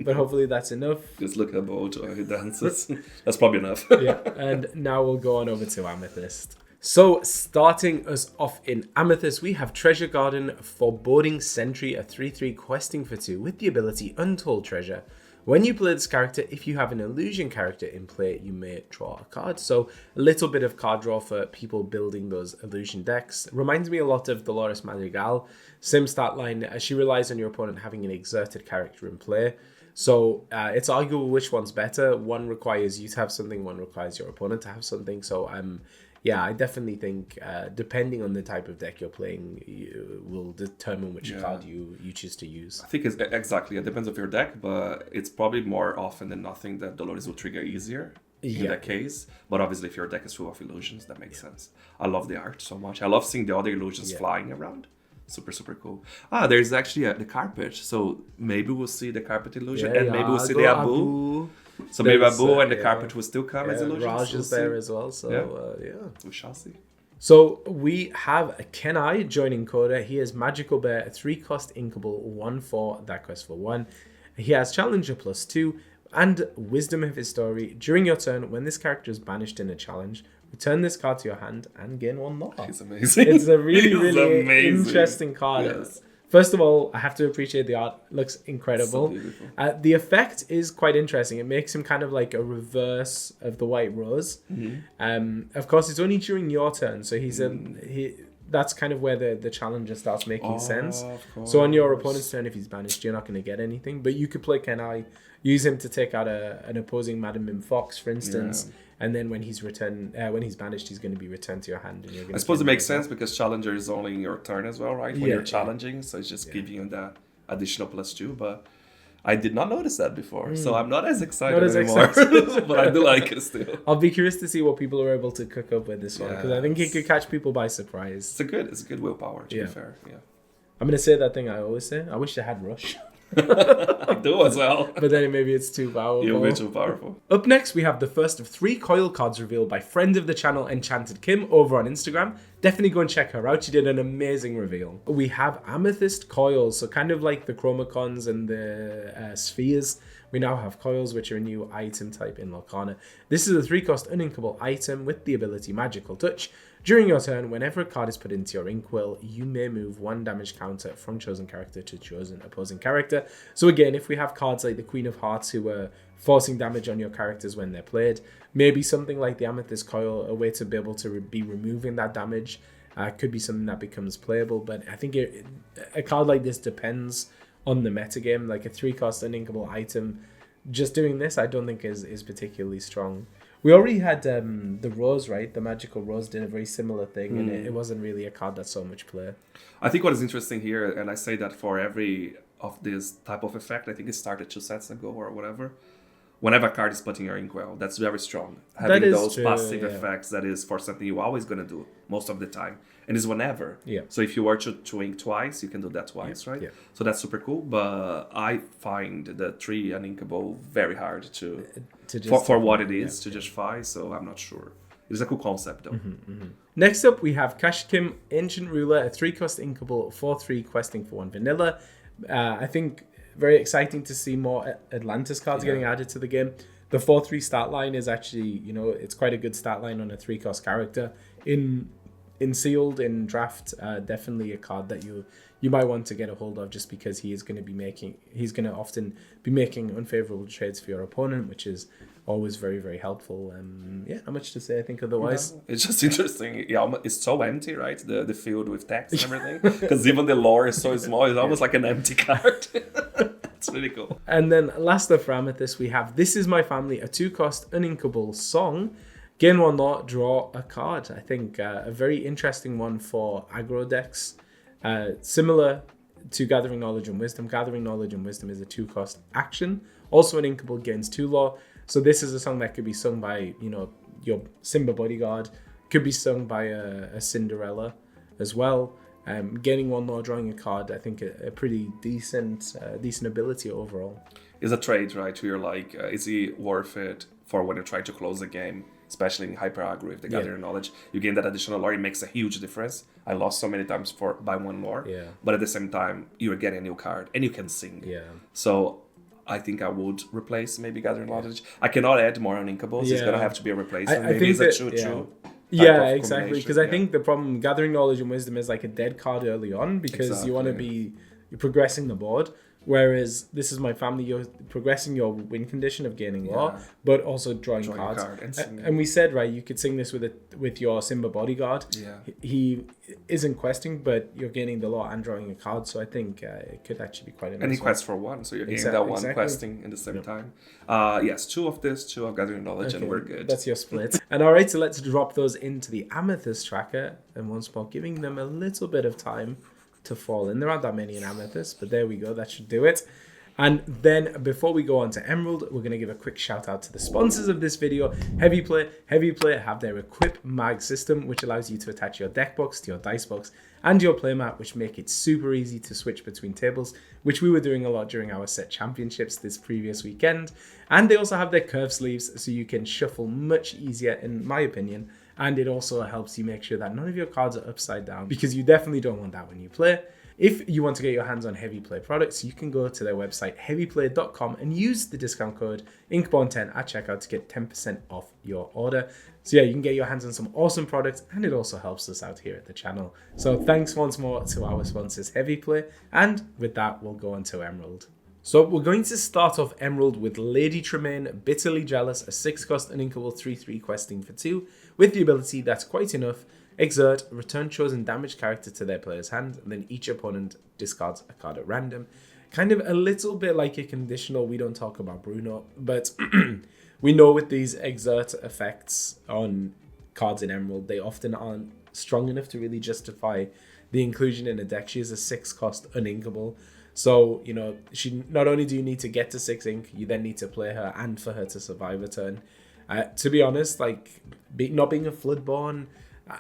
Speaker 1: but hopefully that's enough.
Speaker 2: Just look at Bojo, he dances. That's probably enough.
Speaker 1: Yeah, and now we'll go on over to Amethyst. So starting us off in Amethyst, we have Treasure Garden, Foreboding Sentry, a 3/3 questing for 2 with the ability Untold Treasure. When you play this character, if you have an illusion character in play, you may draw a card. So a little bit of card draw for people building those illusion decks. Reminds me a lot of Dolores Madrigal. Same stat line, she relies on your opponent having an exerted character in play. So it's arguable which one's better. One requires you to have something, one requires your opponent to have something. So yeah, I definitely think depending on the type of deck you're playing, you will determine which card you choose to use.
Speaker 2: I think it's exactly, it depends on your deck, but it's probably more often than nothing that Dolores will trigger easier in that case. But obviously if your deck is full of illusions, that makes sense. I love the art so much. I love seeing the other illusions flying around. Super, super cool. There's actually the carpet. So maybe we'll see the carpet illusion and maybe we'll see the Abu. So maybe Abu and the carpet will still come as illusions.
Speaker 1: Raj is there as well, so
Speaker 2: we shall see.
Speaker 1: So we have Kenai joining Coda. He has Magical Bear, a 3-cost inkable, 1/4 that quest for 1. He has Challenger +2 and Wisdom of his Story. During your turn, when this character is banished in a challenge, return this card to your hand and gain 1 lore.
Speaker 2: He's amazing.
Speaker 1: It's a really interesting card.
Speaker 2: Yes.
Speaker 1: First of all, I have to appreciate the art. It looks incredible.
Speaker 2: So beautiful.
Speaker 1: The effect is quite interesting. It makes him kind of like a reverse of the White Rose. Of course, it's only during your turn, so that's kind of where the challenger starts making sense. So on your opponent's turn, if he's banished, you're not going to get anything. But you could play Kenai, use him to take out an opposing Madam Mim Fox, for instance. And then when he's banished, he's going to be returned to your hand. And you're going
Speaker 2: I suppose it makes sense because Challenger is only in your turn as well, right? When you're challenging, so it's just giving you that additional +2. But I did not notice that before, so I'm not as excited anymore. But I do like it still.
Speaker 1: I'll be curious to see what people are able to cook up with this one because I think it could catch people by surprise.
Speaker 2: It's a good willpower, to be fair. Yeah.
Speaker 1: I'm going to say that thing I always say. I wish I had Rush.
Speaker 2: I do as well.
Speaker 1: But then maybe it's too powerful.
Speaker 2: You're way too powerful.
Speaker 1: Up next, we have the first of 3 coil cards revealed by friend of the channel, Enchanted Kim, over on Instagram. Definitely go and check her out. She did an amazing reveal. We have Amethyst coils, so kind of like the Chromacons and the spheres. We now have coils, which are a new item type in Lorcana. This is a 3-cost uninkable item with the ability Magical Touch. During your turn, whenever a card is put into your inkwell, you may move 1 damage counter from chosen character to chosen opposing character. So again, if we have cards like the Queen of Hearts who are forcing damage on your characters when they're played, maybe something like the Amethyst Coil, a way to be able to be removing that damage, could be something that becomes playable. But I think a card like this depends on the metagame. Like a 3-cost uninkable item, just doing this I don't think is particularly strong. We already had the Rose, right? The Magical Rose did a very similar thing, and it wasn't really a card that saw much play.
Speaker 2: I think what is interesting here, and I say that for every of this type of effect, I think it started 2 sets ago or whatever, whenever a card is put in your inkwell, that's very strong. Having those
Speaker 1: true,
Speaker 2: passive effects, that is for something you're always going to do most of the time. And it's whenever.
Speaker 1: Yeah.
Speaker 2: So if you were to ink twice, you can do that twice, right?
Speaker 1: Yeah.
Speaker 2: So that's super cool. But I find the 3 uninkable very hard to for what it is to justify. So I'm not sure. It's a cool concept though.
Speaker 1: Next up, we have Kashkim, Ancient Ruler, a 3-cost inkable, 4/3 questing for 1 vanilla. I think very exciting to see more Atlantis cards getting added to the game. The 4/3 stat line is actually, it's quite a good stat line on a 3-cost character. In sealed, in draft, definitely a card that you might want to get a hold of, just because he's going to often be making unfavorable trades for your opponent, which is always very, very helpful. Not much to say, I think, otherwise.
Speaker 2: Yeah, it's just interesting. Yeah, it's so empty, right? The field with text and everything. Because even the lore is so small, it's almost like an empty card. It's really cool.
Speaker 1: And then last up for Amethyst, we have This Is My Family, a 2-cost uninkable song. Gain 1 law, draw a card. I think a very interesting one for aggro decks. Similar to Gathering Knowledge and Wisdom. Gathering Knowledge and Wisdom is a 2-cost action. Also an inkable, gains 2 law. So this is a song that could be sung by, your Simba bodyguard. Could be sung by a Cinderella as well. Gaining 1 law, drawing a card. I think a pretty decent ability overall.
Speaker 2: It's a trade, right? Where you're like, is it worth it for when you're trying to close the game? Especially in hyper aggro, if they gather knowledge, you gain that additional lore. It makes a huge difference. I lost so many times by 1 lore, but at the same time, you're getting a new card and you can sing.
Speaker 1: Yeah.
Speaker 2: So I think I would replace maybe gathering knowledge. I cannot add more uninkables. It's gonna have to be a replacement. Maybe it's a 2/2.
Speaker 1: Yeah, exactly. Because I think the problem Gathering Knowledge and Wisdom is like a dead card early on, because you want to be progressing the board. Whereas This Is My Family, you're progressing your win condition of gaining law, but also drawing cards. And we said, right, you could sing this with your Simba bodyguard.
Speaker 2: Yeah.
Speaker 1: He isn't questing, but you're gaining the law and drawing a card. So I think it could actually be quite a nice
Speaker 2: And he quests for 1, so you're getting that 1 questing in the same time. Yes, 2 of this, 2 of Gathering Knowledge, and we're good.
Speaker 1: That's your split. And all right, so let's drop those into the Amethyst tracker. And once more, giving them a little bit of time to fall in. There aren't that many in Amethyst, but there we go. That should do it. And then before we go on to Emerald, we're going to give a quick shout out to the sponsors of this video. Heavy Play. Heavy Play have their Equip Mag system, which allows you to attach your deck box to your dice box and your playmat, which make it super easy to switch between tables, which we were doing a lot during our set championships this previous weekend. And they also have their curve sleeves, so you can shuffle much easier, in my opinion. And it also helps you make sure that none of your cards are upside down, because you definitely don't want that when you play. If you want to get your hands on Heavy Play products, you can go to their website, heavyplay.com, and use the discount code Inkborn10 at checkout to get 10% off your order. So yeah, you can get your hands on some awesome products, and it also helps us out here at the channel. So thanks once more to our sponsors, Heavy Play. And with that, we'll go on to Emerald. So we're going to start off Emerald with Lady Tremaine, Bitterly Jealous, a 6-cost uninkable 3/3 questing for 2, with the ability That's Quite Enough. Exert, return chosen damaged character to their player's hand, and then each opponent discards a card at random. Kind of a little bit like a conditional. We don't talk about Bruno, but we know with these exert effects on cards in Emerald, they often aren't strong enough to really justify the inclusion in a deck. She is a 6-cost uninkable. So, she not only do you need to get to 6 ink, you then need to play her and for her to survive a turn. To be honest, not being a Floodborn,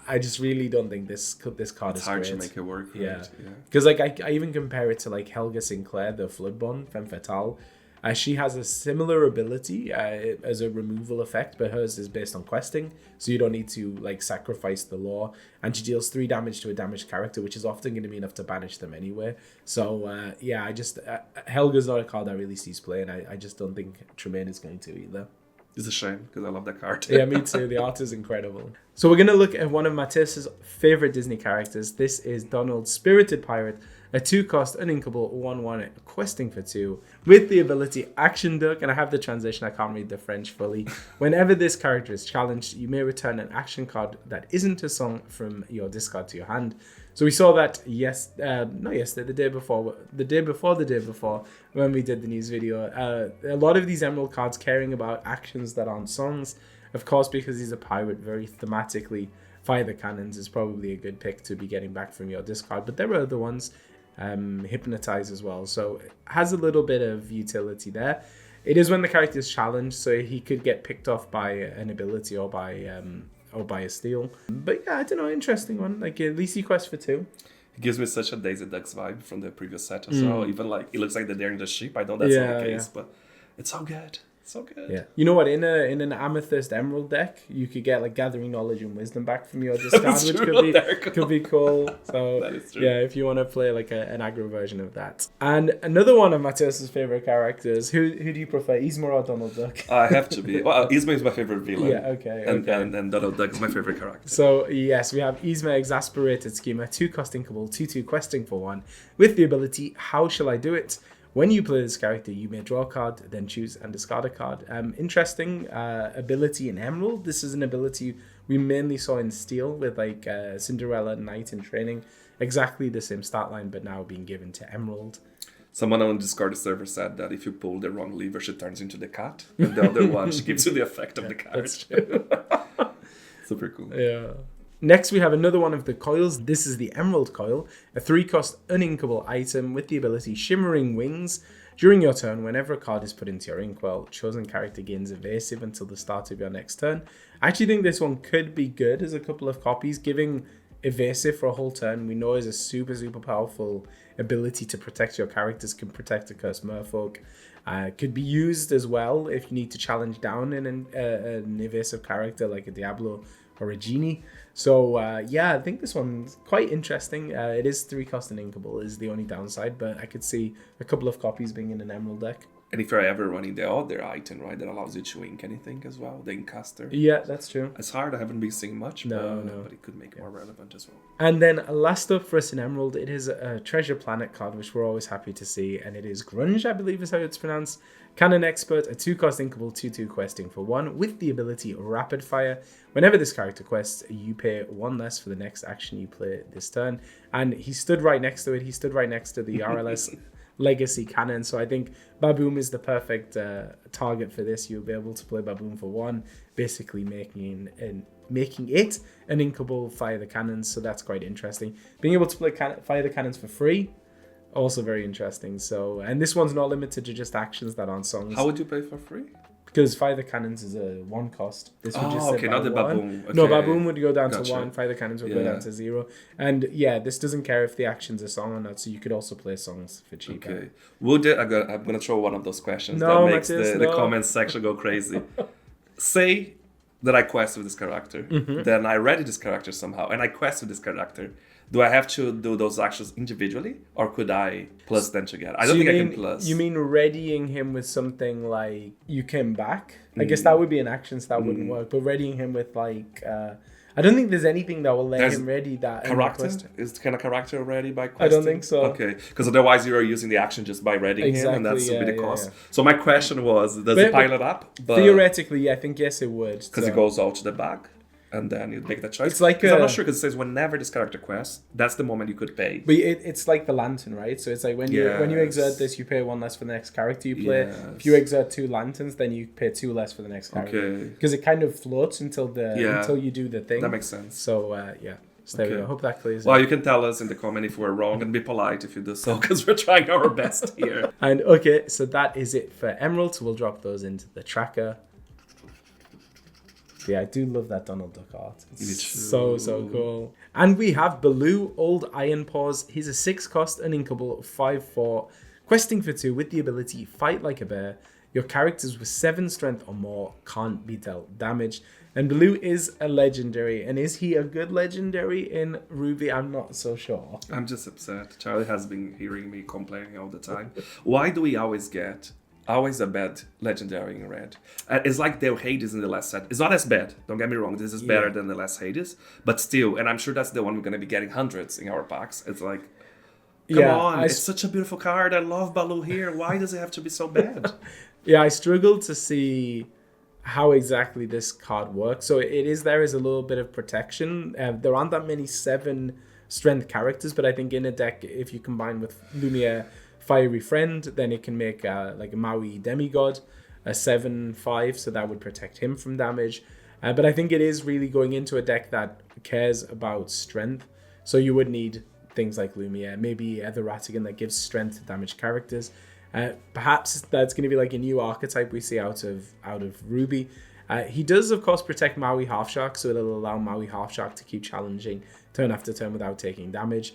Speaker 1: I just really don't think this card is great.
Speaker 2: It's hard to make it work.
Speaker 1: Yeah. Because I even compare it to Helga Sinclair, the Floodborn, Femme Fatale. She has a similar ability as a removal effect, but hers is based on questing, so you don't need to sacrifice the law, and she deals 3 damage to a damaged character, which is often going to be enough to banish them anyway. So I just Helga's not a card I really sees play, and I just don't think Tremaine is going to either.
Speaker 2: It's a shame, because I love that card.
Speaker 1: Yeah, me too. The art is incredible. So we're going to look at one of Matis's favorite Disney characters. This is Donald, Spirited Pirate, a 2-cost uninkable 1/1 questing for 2 with the ability Action Duck, and I have the translation, I can't read the French fully. Whenever this character is challenged, you may return an action card that isn't a song from your discard to your hand. So we saw that the day before when we did the news video. A lot of these Emerald cards caring about actions that aren't songs, of course, because he's a pirate, very thematically. Fire the Cannons is probably a good pick to be getting back from your discard, but there are other ones. Hypnotize as well, so it has a little bit of utility there. It is when the character is challenged, so he could get picked off by an ability or by a steal. But yeah, I don't know, interesting one. Like at least he quests for 2.
Speaker 2: It gives me such a Daisy Ducks vibe from the previous set as well. Even like it looks like they're daring the sheep. I know that's not the case, but it's so good. So good.
Speaker 1: Yeah. You know what? In an Amethyst Emerald deck, you could get like Gathering Knowledge and Wisdom back from your discard, which could be cool. So
Speaker 2: that is true.
Speaker 1: Yeah, if you want to play like an aggro version of that. And another one of Mateus's favorite characters. Who do you prefer, Yzma or Donald Duck?
Speaker 2: I have to be. Well, Yzma is my favorite villain.
Speaker 1: Yeah. Okay.
Speaker 2: And Donald Duck is my favorite character.
Speaker 1: So yes, we have Yzma, Exasperated Schema, 2-cost Inkable, 2/2 questing for 1 with the ability How Shall I Do It? When you play this character, you may draw a card, then choose and discard a card. Interesting ability in Emerald. This is an ability we mainly saw in Steel with like Cinderella Knight in training. Exactly the same stat line, but now being given to Emerald.
Speaker 2: Someone on the Discord server said that if you pull the wrong lever, she turns into the cat. And the other one, she gives you the effect of the cat.
Speaker 1: That's true.
Speaker 2: Super cool.
Speaker 1: Yeah. Next, we have another one of the coils. This is the Emerald Coil, a 3-cost uninkable item with the ability Shimmering Wings. During your turn, whenever a card is put into your inkwell, chosen character gains evasive until the start of your next turn. I actually think this one could be good as a couple of copies. Giving evasive for a whole turn, we know is a super, super powerful ability to protect your characters, can protect a cursed merfolk. Could be used as well if you need to challenge down an evasive character like a Diablo or a Genie. So yeah, I think this one's quite interesting. It is 3-cost and inkable is the only downside, but I could see a couple of copies being in an Emerald deck.
Speaker 2: And if you're ever running the other item, right, that allows you to ink anything as well, the Inkcaster.
Speaker 1: Yeah, that's true.
Speaker 2: It's hard, I haven't been seeing much,
Speaker 1: No.
Speaker 2: but it could make it more relevant as well.
Speaker 1: And then last up for us in Emerald, it is a Treasure Planet card, which we're always happy to see, and it is Grunge, I believe is how it's pronounced. Cannon Expert, a 2-cost inkable 2/2 questing for 1 with the ability Rapid Fire. Whenever this character quests, you pay 1 less for the next action you play this turn. And he stood right next to it. He stood right next to the RLS Legacy Cannon. So I think Baboom is the perfect target for this. You'll be able to play Baboom for 1, basically making it an inkable Fire the Cannons. So that's quite interesting. Being able to play Fire the Cannons for free, also very interesting. So, and this one's not limited to just actions that aren't songs.
Speaker 2: How would you play for free?
Speaker 1: Because Fire the Cannons is a 1-cost. This would just
Speaker 2: okay, not the Baboom. Okay.
Speaker 1: No, Baboom would go down to
Speaker 2: Gotcha.
Speaker 1: 1. Fire the Cannons would go down to 0. And yeah, this doesn't care if the action's a song or not, so you could also play songs for cheaper.
Speaker 2: Okay. I'm gonna throw one of those questions
Speaker 1: No,
Speaker 2: that makes
Speaker 1: Matthias,
Speaker 2: the comments section go crazy. Say that I quest with this character, then I ready this character somehow, and I quest with this character. Do I have to do those actions individually, or could I plus them together? I don't think I can plus.
Speaker 1: You mean readying him with something like you came back? I guess that would be an action, so that wouldn't work. But readying him with like, I don't think there's anything that will let him ready that.
Speaker 2: Character? Is kind of character ready by questing?
Speaker 1: I don't think so.
Speaker 2: Okay, because otherwise you're using the action just by readying him, and that's a bit of cost. So my question was, does it pile it up?
Speaker 1: Theoretically, I think yes, it would.
Speaker 2: Because it goes out to the back. And then you make that choice.
Speaker 1: It's like
Speaker 2: I'm not sure because it says whenever this character quests, that's the moment you could pay.
Speaker 1: But it's like the lantern, right? So it's like when you exert this, you pay 1 less for the next character you play.
Speaker 2: Yes.
Speaker 1: If you exert 2 lanterns, then you pay 2 less for the next character.
Speaker 2: Okay.
Speaker 1: Because it kind of floats until you do the thing.
Speaker 2: That makes sense.
Speaker 1: So yeah. So there we go. Hope that clears.
Speaker 2: Well, you can tell us in the comment if we're wrong and be polite if you do so, because we're trying our best here.
Speaker 1: And okay, so that is it for Emerald. So we'll drop those into the tracker. Yeah, I do love that Donald Duck art. It's so cool. And we have Baloo, Old Iron Paws. He's a 6-cost, uninkable, 5/4, questing for 2 with the ability Fight Like a Bear. Your characters with 7 strength or more can't be dealt damage. And Baloo is a legendary. And is he a good legendary in Ruby? I'm not so sure.
Speaker 2: I'm just upset. Charlie has been hearing me complaining all the time. Why do we always get a bad legendary in red? It's like the Hades in the last set. It's not as bad, don't get me wrong. This is better than the last Hades. But still, and I'm sure that's the one we're going to be getting hundreds in our packs. It's like, come on, it's such a beautiful card. I love Baloo here. Why does it have to be so bad?
Speaker 1: Yeah, I struggled to see how exactly this card works. So it is there is a little bit of protection. There aren't that many 7 strength characters, but I think in a deck, if you combine with Lumiere Fiery Friend, then it can make like a Maui Demigod, a 7/5, so that would protect him from damage. But I think it is really going into a deck that cares about strength. So you would need things like Lumiere, maybe the Ratigan that gives strength to damaged characters. Perhaps that's going to be like a new archetype we see out of Ruby. He does, of course, protect Maui Halfshark, so it'll allow Maui Halfshark to keep challenging turn after turn without taking damage.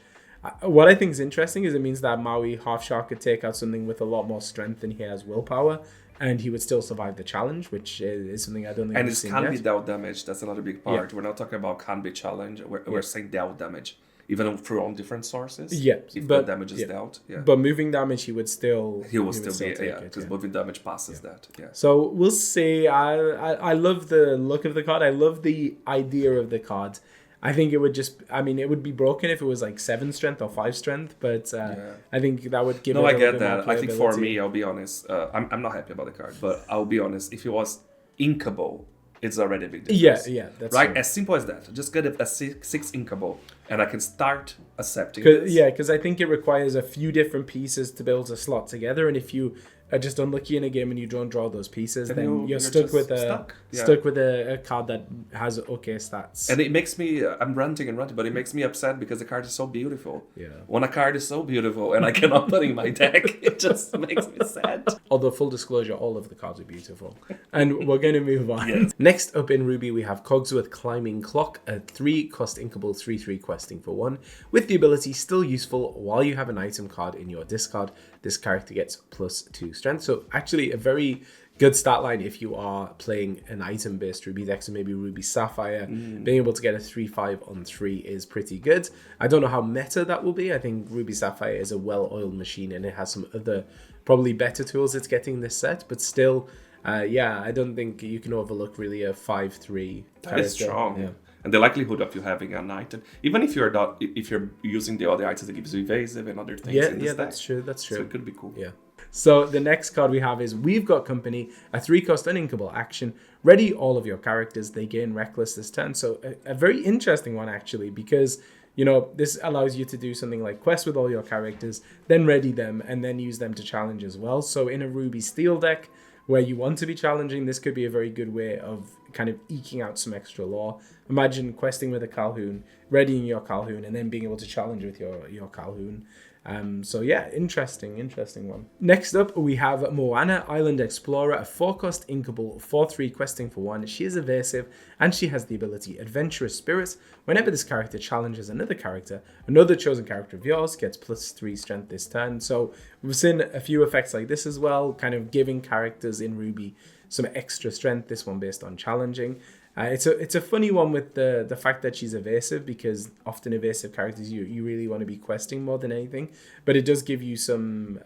Speaker 1: What I think is interesting is it means that Maui Halfshark could take out something with a lot more strength than he has willpower, and he would still survive the challenge, which is something I don't think
Speaker 2: and
Speaker 1: we've
Speaker 2: it
Speaker 1: seen
Speaker 2: can
Speaker 1: yet.
Speaker 2: be dealt damage. That's another big part. We're not talking about can be challenge. We're saying dealt damage, even through on different sources.
Speaker 1: Yeah,
Speaker 2: if
Speaker 1: but
Speaker 2: the damage is dealt. Yeah,
Speaker 1: but moving damage, he will still
Speaker 2: be
Speaker 1: take
Speaker 2: because moving damage passes that. Yeah.
Speaker 1: So we'll see. I love the look of the card. I love the idea of the card. I think it would it would be broken if it was like 7 strength or 5 strength, but I think that would give it a little bit more playability.
Speaker 2: I think for me, I'll be honest, I'm not happy about the card, but I'll be honest, if it was inkable, it's already a big difference.
Speaker 1: Yeah, that's
Speaker 2: right.
Speaker 1: True.
Speaker 2: As simple as that. Just get a 6 inkable, and I can start accepting this.
Speaker 1: Yeah, because I think it requires a few different pieces to build a slot together, and if you are just unlucky in a game and you don't draw those pieces, then you're stuck with a card that has okay stats.
Speaker 2: And it makes me, I'm ranting, but it makes me upset because the card is so beautiful.
Speaker 1: Yeah.
Speaker 2: When a card is so beautiful and I cannot put it in my deck, it just makes me sad.
Speaker 1: Although, full disclosure, all of the cards are beautiful. And we're going to move on.
Speaker 2: Yes.
Speaker 1: Next up in Ruby, we have Cogsworth Climbing Clock, a 3-cost inkable 3/3 questing for 1, with the ability still useful while you have an item card in your discard. This character gets +2 strength. So actually a very good stat line if you are playing an item-based Ruby deck, so maybe Ruby Sapphire. Being able to get a 3/5 on 3 is pretty good. I don't know how meta that will be. I think Ruby Sapphire is a well-oiled machine and it has some other probably better tools it's getting this set, but still, I don't think you can overlook really a 5/3
Speaker 2: That
Speaker 1: character.
Speaker 2: is strong.
Speaker 1: Yeah.
Speaker 2: And the likelihood of you having an item, even if you're not, if you're using the other items that gives you evasive and other things. In this deck.
Speaker 1: That's true.
Speaker 2: So it could be cool.
Speaker 1: Yeah. So the next card we have is We've Got Company, a 3-cost uninkable action. Ready all of your characters. They gain Reckless this turn. So a very interesting one actually, because this allows you to do something like quest with all your characters, then ready them, and then use them to challenge as well. So in a Ruby Steel deck where you want to be challenging, this could be a very good way of kind of eking out some extra lore. Imagine questing with a Calhoun, readying your Calhoun, and then being able to challenge with your Calhoun. Interesting one. Next up, we have Moana, Island Explorer, a 4-cost inkable 4/3 questing for 1. She is evasive, and she has the ability Adventurous Spirit. Whenever this character challenges another character, another chosen character of yours gets +3 strength this turn. So we've seen a few effects like this as well, kind of giving characters in Ruby some extra strength, this one based on challenging. It's a funny one with the fact that she's evasive, because often evasive characters you really want to be questing more than anything, but it does give you some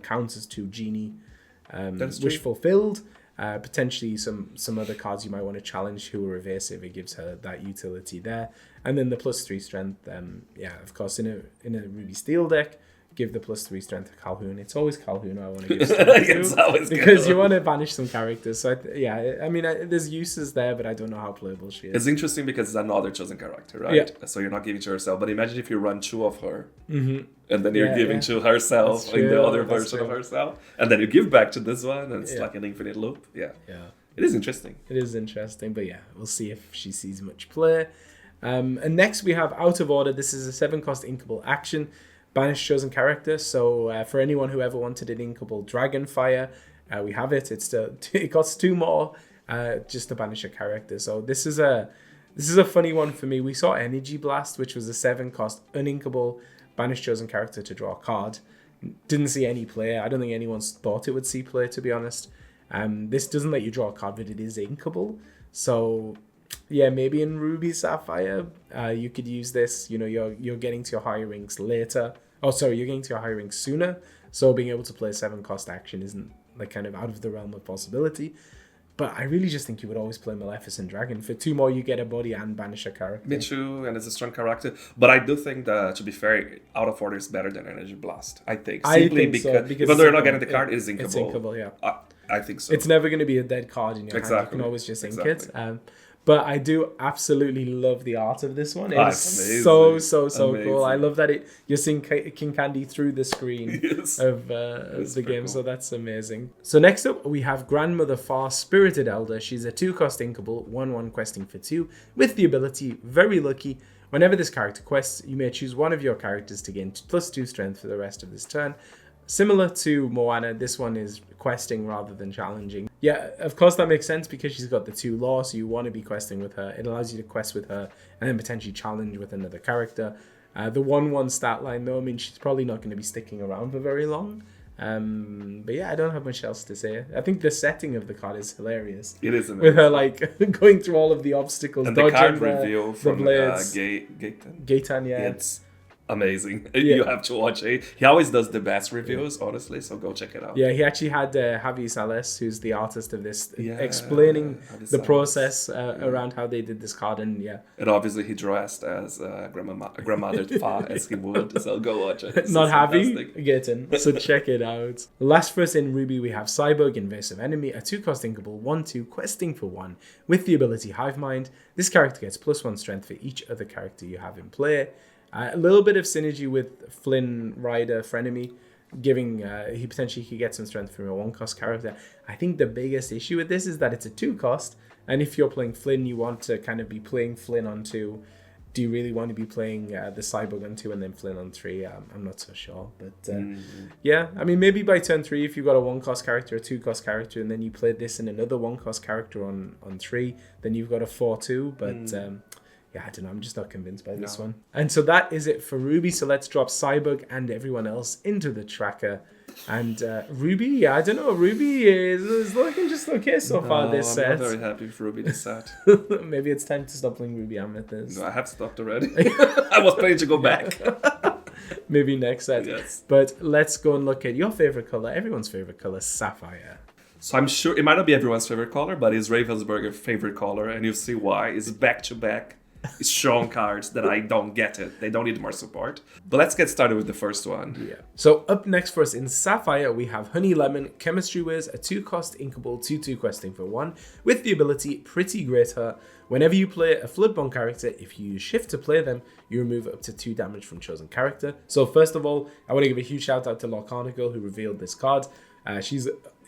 Speaker 1: counters to Genie, Wish Fulfilled, potentially some other cards you might want to challenge who are evasive. It gives her that utility there, and then the +3 strength. Of course, in a Ruby Steel deck, give the +3 strength to Calhoun. It's always Calhoun I want to give strength to, because you want to banish some characters. So there's uses there, but I don't know how playable she is.
Speaker 2: It's interesting because it's another chosen character, right? Yeah. So you're not giving to yourself, but imagine if you run 2 of her, and then you're giving to herself in the other version of herself, and then you give back to this one, and it's like an infinite loop. Yeah. It is interesting.
Speaker 1: It is interesting, but we'll see if she sees much play. And next we have Out of Order. This is a 7-cost inkable action. Banish chosen character. So for anyone who ever wanted an inkable Dragonfire, we have it. It costs 2 more just to banish a character. So this is a funny one for me. We saw Energy Blast, which was a 7-cost uninkable banish chosen character to draw a card. Didn't see any play. I don't think anyone thought it would see play, to be honest. This doesn't let you draw a card, but it is inkable. So maybe in Ruby Sapphire, you could use this. You're getting to your higher ranks later. Oh, sorry, you're getting to your higher ranks sooner. So being able to play a 7-cost action isn't like kind of out of the realm of possibility. But I really just think you would always play Maleficent Dragon. For 2 more, you get a body and banish a character.
Speaker 2: Me too, and it's a strong character. But I do think that, to be fair, Out of Order is better than Energy Blast. I think. Simply because even though you're not getting the card, it is inkable.
Speaker 1: It's inkable, yeah.
Speaker 2: I think so.
Speaker 1: It's never going to be a dead card in your hand. You can always just ink it. But I do absolutely love the art of this one. It's so cool. I love that you're seeing King Candy through the screen of the game. Cool. So that's amazing. So next up, we have Grandmother Far, Spirited Elder. She's a 2-cost inkable, 1/1 questing for 2, with the ability Very Lucky. Whenever this character quests, you may choose one of your characters to gain +2 strength for the rest of this turn. Similar to Moana, this one is questing rather than challenging. Yeah, of course that makes sense because she's got the 2 law, so you want to be questing with her. It allows you to quest with her and then potentially challenge with another character. The 1/1 stat line, though, I mean, she's probably not going to be sticking around for very long. But yeah, I don't have much else to say. I think the setting of the card is hilarious.
Speaker 2: It is amazing.
Speaker 1: With her like going through all of the obstacles,
Speaker 2: and
Speaker 1: dodging
Speaker 2: the card reveal from
Speaker 1: blades.
Speaker 2: Gaetan,
Speaker 1: yeah.
Speaker 2: It's amazing.
Speaker 1: Yeah.
Speaker 2: You have to watch it. He always does the best reviews, honestly, so go check it out.
Speaker 1: Yeah, he actually had ARCHAZIA'S, who's the artist of this, explaining the process around how they did this card, and
Speaker 2: And obviously he dressed as grandmother Pa as he would, so go watch it. It's
Speaker 1: not happy,
Speaker 2: fantastic.
Speaker 1: getting, so check it out. Last for us in Ruby, we have Cyborg, Invasive Enemy, a 2-cost inkable 1/2 questing for 1 with the ability Hive Mind. This character gets +1 strength for each other character you have in play. A little bit of synergy with Flynn Rider Frenemy, giving he potentially could get some strength from a 1-cost character. I think the biggest issue with this is that it's a 2-cost, and if you're playing Flynn, you want to kind of be playing Flynn on 2. Do you really want to be playing the Cyborg on 2 and then Flynn on 3? I'm not so sure, but yeah, I mean, maybe by turn 3, if you've got a 1-cost character, a 2-cost character, and then you play this and another 1-cost character on 3, then you've got a 4/2, but yeah, I don't know. I'm just not convinced by this one. And so that is it for Ruby. So let's drop Cyborg and everyone else into the tracker. And Ruby, I don't know. Ruby is looking just okay so far this set.
Speaker 2: I'm not very happy with Ruby this set.
Speaker 1: Maybe it's time to stop playing Ruby Amethyst.
Speaker 2: No, I have stopped already. I was planning to go back.
Speaker 1: Maybe next set.
Speaker 2: Yes.
Speaker 1: But let's go and look at your favorite color, everyone's favorite color, Sapphire.
Speaker 2: So I'm sure it might not be everyone's favorite color, but it's Ravensburger's favorite color, and you'll see why. It's back-to-back strong cards that I don't get it. They don't need more support. But let's get started with the first one.
Speaker 1: Yeah. So up next for us in Sapphire, we have Honey Lemon, Chemistry Whiz, a 2-cost inkable 2/2 questing for 1 with the ability Pretty Greater. Whenever you play a Floodbone character, if you use Shift to play them, you remove up to 2 damage from chosen character. So first of all, I want to give a huge shout out to Lorcana Girl who revealed this card.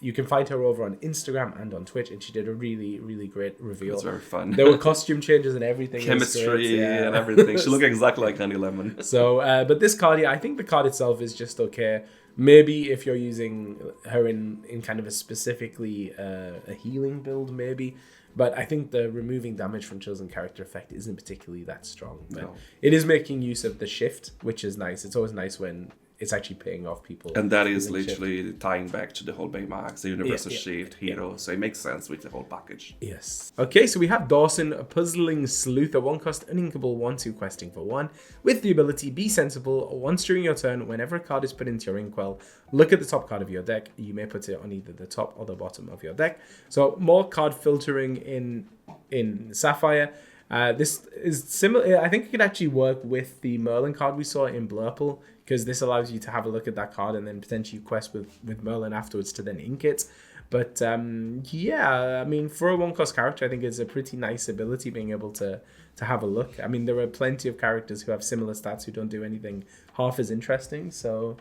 Speaker 1: You can find her over on Instagram and on Twitch, and she did a really, really great reveal.
Speaker 2: It's very fun.
Speaker 1: There were costume changes and everything.
Speaker 2: Chemistry and everything. She looked exactly like Honey Lemon.
Speaker 1: So, but this card, I think the card itself is just okay. Maybe if you're using her in kind of a specifically a healing build, maybe. But I think the removing damage from chosen character effect isn't particularly that strong. But it is making use of the shift, which is nice. It's always nice when it's actually paying off people.
Speaker 2: And that is literally tying back to the whole Baymax, the Universal Shift hero. So it makes sense with the whole package.
Speaker 1: Yes. Okay, so we have Dawson, a Puzzling Sleuth, a 1-cost uninkable 1/2 questing for 1 with the ability Be Sensible. Once during your turn, whenever a card is put into your inkwell, look at the top card of your deck. You may put it on either the top or the bottom of your deck. So more card filtering in Sapphire. This is similar. I think it could actually work with the Merlin card we saw in Blurple, because this allows you to have a look at that card and then potentially quest with Merlin afterwards to then ink it. But yeah, I mean, for a 1-cost character, I think it's a pretty nice ability being able to have a look. I mean, there are plenty of characters who have similar stats who don't do anything half as interesting. So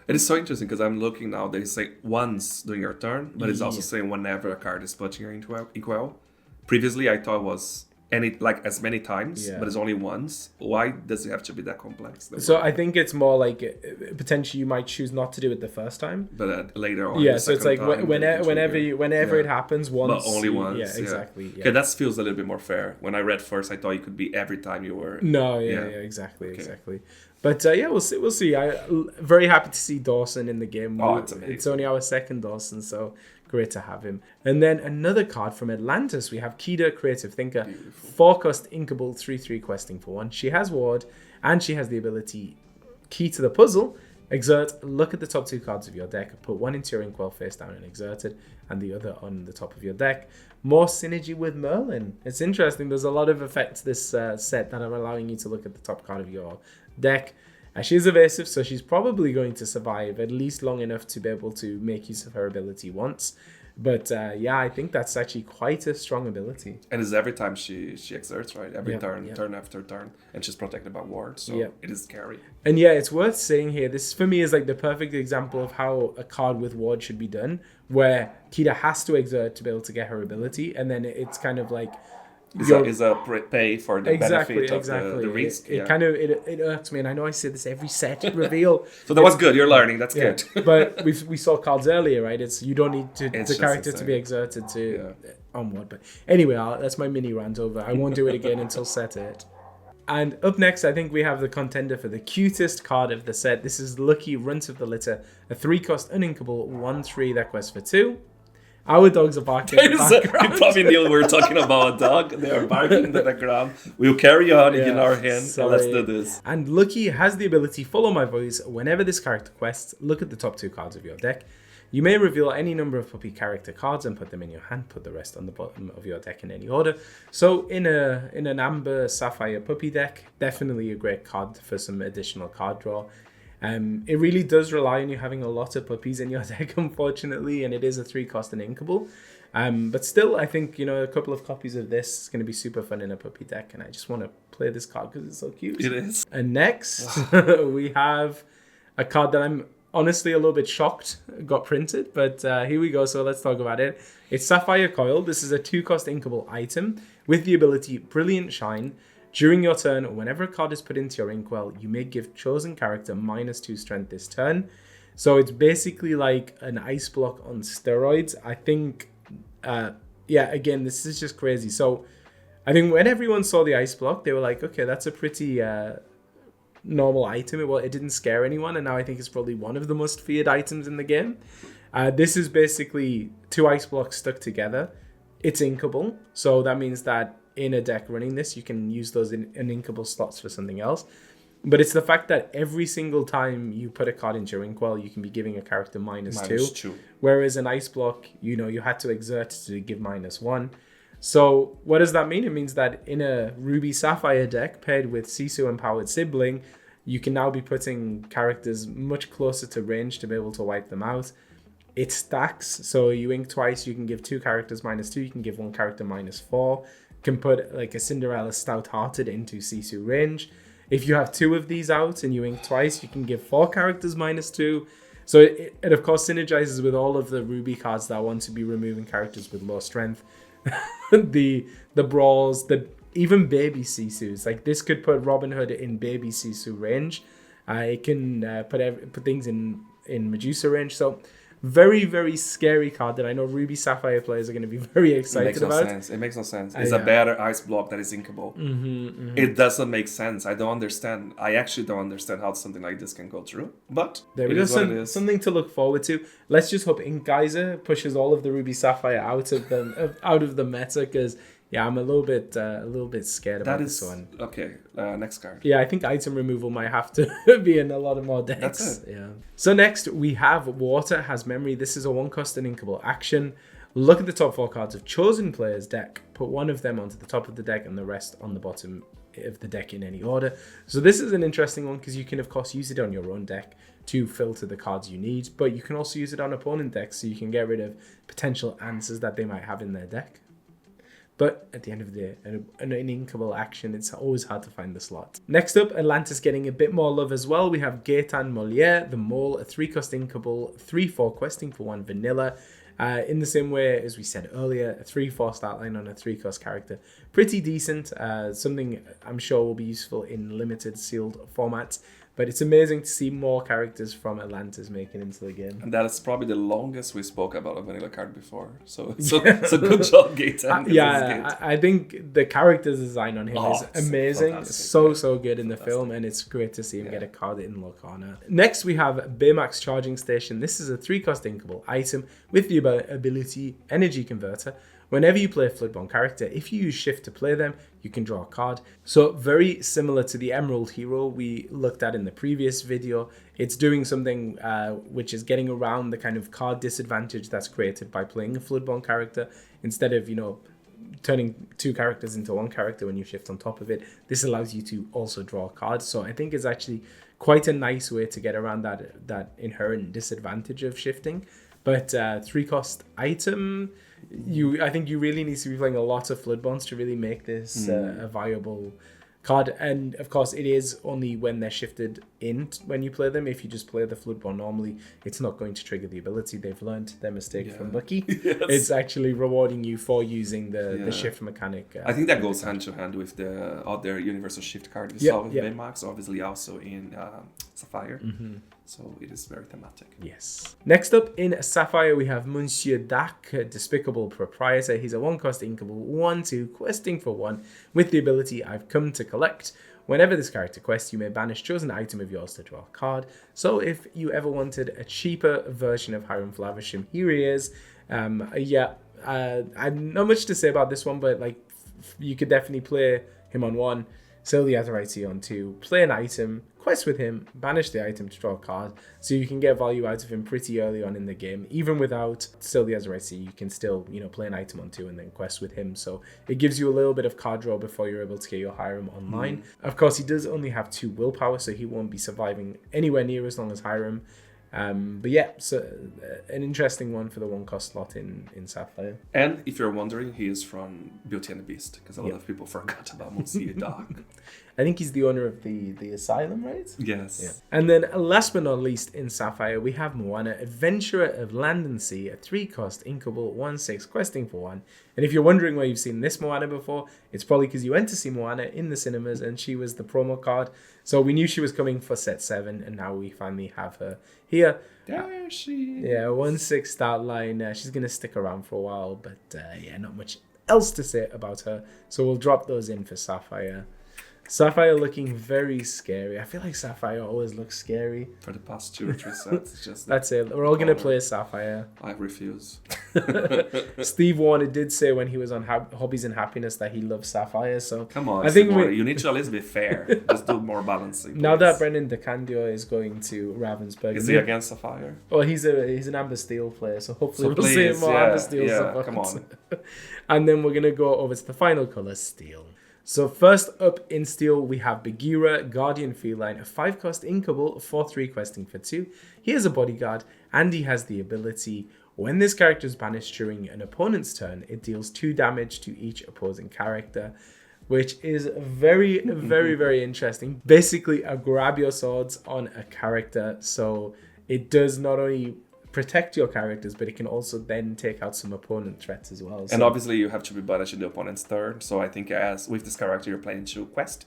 Speaker 2: it is so interesting because I'm looking now. They say once during your turn, but it's also saying whenever a card is put in your inkwell. Previously, I thought it was as many times, but it's only once. Why does it have to be that complex?
Speaker 1: So I think it's more like potentially you might choose not to do it the first time,
Speaker 2: but later on.
Speaker 1: Yeah, so it's like whenever it happens once.
Speaker 2: But only once.
Speaker 1: Yeah, exactly. Yeah.
Speaker 2: Okay, that feels a little bit more fair. When I read first, I thought it could be every time you were.
Speaker 1: No, exactly. But yeah, we'll see. I'm very happy to see Dawson in the game.
Speaker 2: Oh, it's amazing.
Speaker 1: It's only our second Dawson, so great to have him. And then another card from Atlantis, we have Kida, Creative Thinker, 4-cost inkable 3/3 questing for 1. She has Ward, and she has the ability Key to the Puzzle. Exert, look at the top 2 cards of your deck, put 1 into your inkwell face down and exert it, and the other on the top of your deck. More synergy with Merlin. It's interesting. There's a lot of effects this set that are allowing you to look at the top card of your deck. She's evasive, so she's probably going to survive at least long enough to be able to make use of her ability once. But yeah, I think that's actually quite a strong ability.
Speaker 2: And it's every time she exerts, right? Every turn after turn. And she's protected by ward, so it is scary. And
Speaker 1: yeah, it's worth saying here, this for me is like the perfect example of how a card with ward should be done, where Kida has to exert to be able to get her ability, and then it's kind of like
Speaker 2: is a pay for the benefit of the risk.
Speaker 1: It kind of it irks me, and I know I say this every set reveal.
Speaker 2: So that was good. You're learning. That's good.
Speaker 1: But we saw cards earlier, right? It's you don't need the character to be exerted to onward. But anyway, that's my mini rant over. I won't do it again until set 8. And up next, I think we have the contender for the cutest card of the set. This is Lucky Runt of the Litter, a 3-cost uninkable 1/3 that quests for 2. Our dogs are barking in the background.
Speaker 2: You probably knew we were talking about a dog. They are barking in the background. We'll carry on in our hand. Let's do this.
Speaker 1: And Lucky has the ability, follow my voice. Whenever this character quests, look at the top 2 cards of your deck. You may reveal any number of puppy character cards and put them in your hand. Put the rest on the bottom of your deck in any order. So in an Amber Sapphire puppy deck, definitely a great card for some additional card draw. It really does rely on you having a lot of puppies in your deck, unfortunately, and it is a 3-cost and inkable. But still, I think, a couple of copies of this is going to be super fun in a puppy deck, and I just want to play this card because it's so cute.
Speaker 2: It is.
Speaker 1: And next, we have a card that I'm honestly a little bit shocked got printed, but here we go, so let's talk about it. It's Sapphire Coil. This is a 2-cost inkable item with the ability Brilliant Shine. During your turn, whenever a card is put into your inkwell, you may give chosen character -2 strength this turn. So it's basically like an ice block on steroids. I think, again, this is just crazy. So I think when everyone saw the ice block, they were like, okay, that's a pretty normal item. It didn't scare anyone, and now I think it's probably one of the most feared items in the game. This is basically 2 ice blocks stuck together. It's inkable, so that means that in a deck running this, you can use those in inkable slots for something else. But it's the fact that every single time you put a card into your inkwell, you can be giving a character -2. Whereas an ice block, you had to exert to give -1. So what does that mean? It means that in a Ruby Sapphire deck paired with Sisu Empowered Sibling, you can now be putting characters much closer to range to be able to wipe them out. It stacks, so you ink twice, you can give 2 characters -2, you can give 1 character -4. You can put like a Cinderella Stout-Hearted into Sisu range. If you have 2 of these out and you ink twice, you can give 4 characters -2. So it of course synergizes with all of the Ruby cards that want to be removing characters with low strength. the brawls, even baby Sisus. Like this could put Robin Hood in baby Sisu range. It can put things in Medusa range. So very, very scary card that I know Ruby Sapphire players are going to be very excited about.
Speaker 2: It makes no sense. It's a better ice block that is inkable. It doesn't make sense. I don't understand. I actually don't understand how something like this can go through. But
Speaker 1: there we go. Something to look forward to. Let's just hope Ink Geyser pushes all of the Ruby Sapphire out of the meta, because I'm a little bit scared about this one.
Speaker 2: Okay, next card.
Speaker 1: Yeah, I think item removal might have to be in a lot of more decks.
Speaker 2: That's it.
Speaker 1: Yeah. So next we have Water Has Memory. This is a 1-cost and inkable action. Look at the top 4 cards of chosen player's deck. Put 1 of them onto the top of the deck and the rest on the bottom of the deck in any order. So this is an interesting one because you can of course use it on your own deck to filter the cards you need, but you can also use it on opponent decks so you can get rid of potential answers that they might have in their deck. But at the end of the day, an inkable action, it's always hard to find the slot. Next up, Atlantis getting a bit more love as well. We have Gaetan Molière, the Mole, a 3-cost inkable, 3/4 questing for 1 vanilla. In the same way as we said earlier, a 3/4 start line on a 3-cost character. Pretty decent, something I'm sure will be useful in limited sealed formats. But it's amazing to see more characters from Atlantis making into the game.
Speaker 2: And that is probably the longest we spoke about a vanilla card before. So good job, Gaetan.
Speaker 1: I think the character design on him is amazing. So good in the film, and it's great to see him get a card in Lorcana. Next, we have Baymax Charging Station. This is a 3-cost inkable item with the ability Energy Converter. Whenever you play a Floodborn character, if you use Shift to play them, you can draw a card. So very similar to the Emerald Hero we looked at in the previous video. It's doing something which is getting around the kind of card disadvantage that's created by playing a Floodborn character. Instead of, turning 2 characters into 1 character when you shift on top of it, this allows you to also draw a card. So I think it's actually quite a nice way to get around that inherent disadvantage of shifting. But 3-cost item... I think you really need to be playing a lot of Floodborns to really make this a viable card. And of course, it is only when they're shifted in when you play them. If you just play the Floodborn normally, it's not going to trigger the ability. They've learned their mistake from Bucky.
Speaker 2: Yes.
Speaker 1: It's actually rewarding you for using the shift mechanic.
Speaker 2: I think that goes hand to hand with the other universal shift card we saw with Baymax, obviously also in Sapphire. So it is very thematic.
Speaker 1: Yes. Next up in Sapphire, we have Monsieur Dak, Despicable Proprietor. He's a 1-cost inkable 1/2 questing for 1 with the ability I've come to collect. Whenever this character quests, you may banish chosen item of yours to draw a card. So if you ever wanted a cheaper version of Hiram Flavisham, here he is. I've not much to say about this one, but like you could definitely play him on 1, sell the Azerite on 2, play an item, quest with him, banish the item to draw a card, so you can get value out of him pretty early on in the game. Even without still the Azerite, you can still, play an item on 2 and then quest with him. So it gives you a little bit of card draw before you're able to get your Hiram online. Of course, he does only have 2 willpower, so he won't be surviving anywhere near as long as Hiram. But yeah, so an interesting one for the 1-cost slot in Sapphire.
Speaker 2: And if you're wondering, he is from Beauty and the Beast, because a lot of people forgot about Monsieur Dak.
Speaker 1: I think he's the owner of the asylum, right?
Speaker 2: Yes.
Speaker 1: Yeah. And then last but not least in Sapphire, we have Moana, Adventurer of Land and Sea, a 3-cost inkable 1/6 questing for 1. And if you're wondering where you've seen this Moana before, it's probably because you went to see Moana in the cinemas and she was the promo card. So we knew she was coming for set 7, and now we finally have her here.
Speaker 2: There she is.
Speaker 1: Yeah, 1/6 start line. She's going to stick around for a while, but not much else to say about her. So we'll drop those in for Sapphire. Sapphire looking very scary. I feel like Sapphire always looks scary.
Speaker 2: For the past 2 or 3 sets, it's just
Speaker 1: that's it. We're all going to play Sapphire.
Speaker 2: I refuse.
Speaker 1: Steve Warner did say when he was on Hobbies and Happiness that he loves Sapphire. So
Speaker 2: come on,
Speaker 1: I think
Speaker 2: you need to at least be fair. Just do more balancing.
Speaker 1: Now that Brendan DeCandio is going to Ravensburg,
Speaker 2: is he against Sapphire?
Speaker 1: Well, he's an Amber Steel player, so hopefully we'll see more Amber Steel support.
Speaker 2: Come on.
Speaker 1: And then we're going to go over to the final color, Steel. So first up in Steel, we have Bagheera, Guardian Feline, a 5-cost inkable, 4/3 questing for 2. He is a bodyguard, and he has the ability, when this character is banished during an opponent's turn, it deals 2 damage to each opposing character, which is very, very, very interesting. Basically, a grab your swords on a character, so it does not only protect your characters, but it can also then take out some opponent threats as well.
Speaker 2: And obviously you have to be banished in the opponent's turn, so I think as with this character you're planning to quest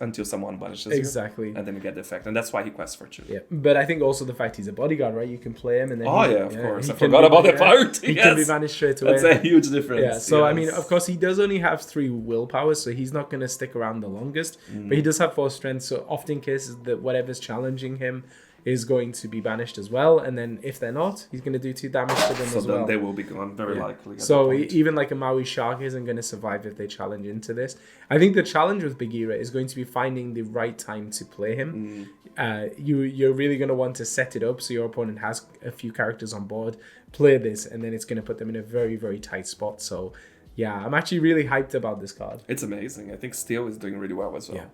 Speaker 2: until someone banishes
Speaker 1: exactly.
Speaker 2: you, and then you get the effect, and that's why he quests for 2.
Speaker 1: Yeah, but I think also the fact he's a bodyguard, right? You can play him and then
Speaker 2: of course, I forgot about that part.
Speaker 1: He can be banished straight away.
Speaker 2: That's a huge difference.
Speaker 1: Yeah, so I mean, of course, he does only have 3 willpower, so he's not going to stick around the longest, but he does have 4 strength, so often cases that whatever's challenging him is going to be banished as well, and then if they're not, he's going to do 2 damage to them as well.
Speaker 2: So then they will be gone, very likely.
Speaker 1: So even like a Maui Shark isn't going to survive if they challenge into this. I think the challenge with Bagheera is going to be finding the right time to play him. You're really going to want to set it up so your opponent has a few characters on board, play this, and then it's going to put them in a very, very tight spot. So yeah, I'm actually really hyped about this card.
Speaker 2: It's amazing. I think Steel is doing really well as well.
Speaker 1: Yeah.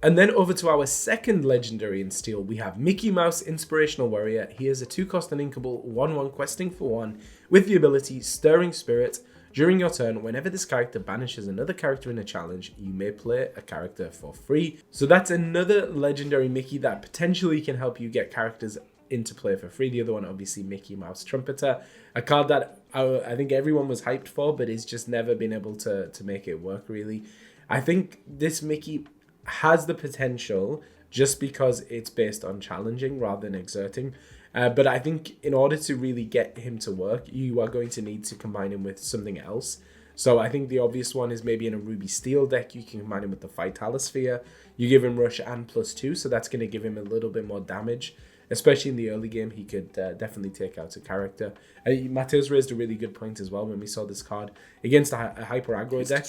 Speaker 1: And then over to our second legendary in Steel, we have Mickey Mouse Inspirational Warrior. He is a 2-cost and inkable 1/1 questing for 1 with the ability Stirring Spirit. During your turn, whenever this character banishes another character in a challenge, you may play a character for free. So that's another legendary Mickey that potentially can help you get characters into play for free. The other one, obviously, Mickey Mouse Trumpeter, a card that I think everyone was hyped for, but it's just never been able to make it work, really. I think this Mickey has the potential just because it's based on challenging rather than exerting. But I think in order to really get him to work, you are going to need to combine him with something else. So I think the obvious one is maybe in a Ruby Steel deck, you can combine him with the Vitalosphere. You give him Rush and +2, so that's going to give him a little bit more damage. Especially in the early game, he could definitely take out a character. Mateus raised a really good point as well when we saw this card against a hyper aggro deck.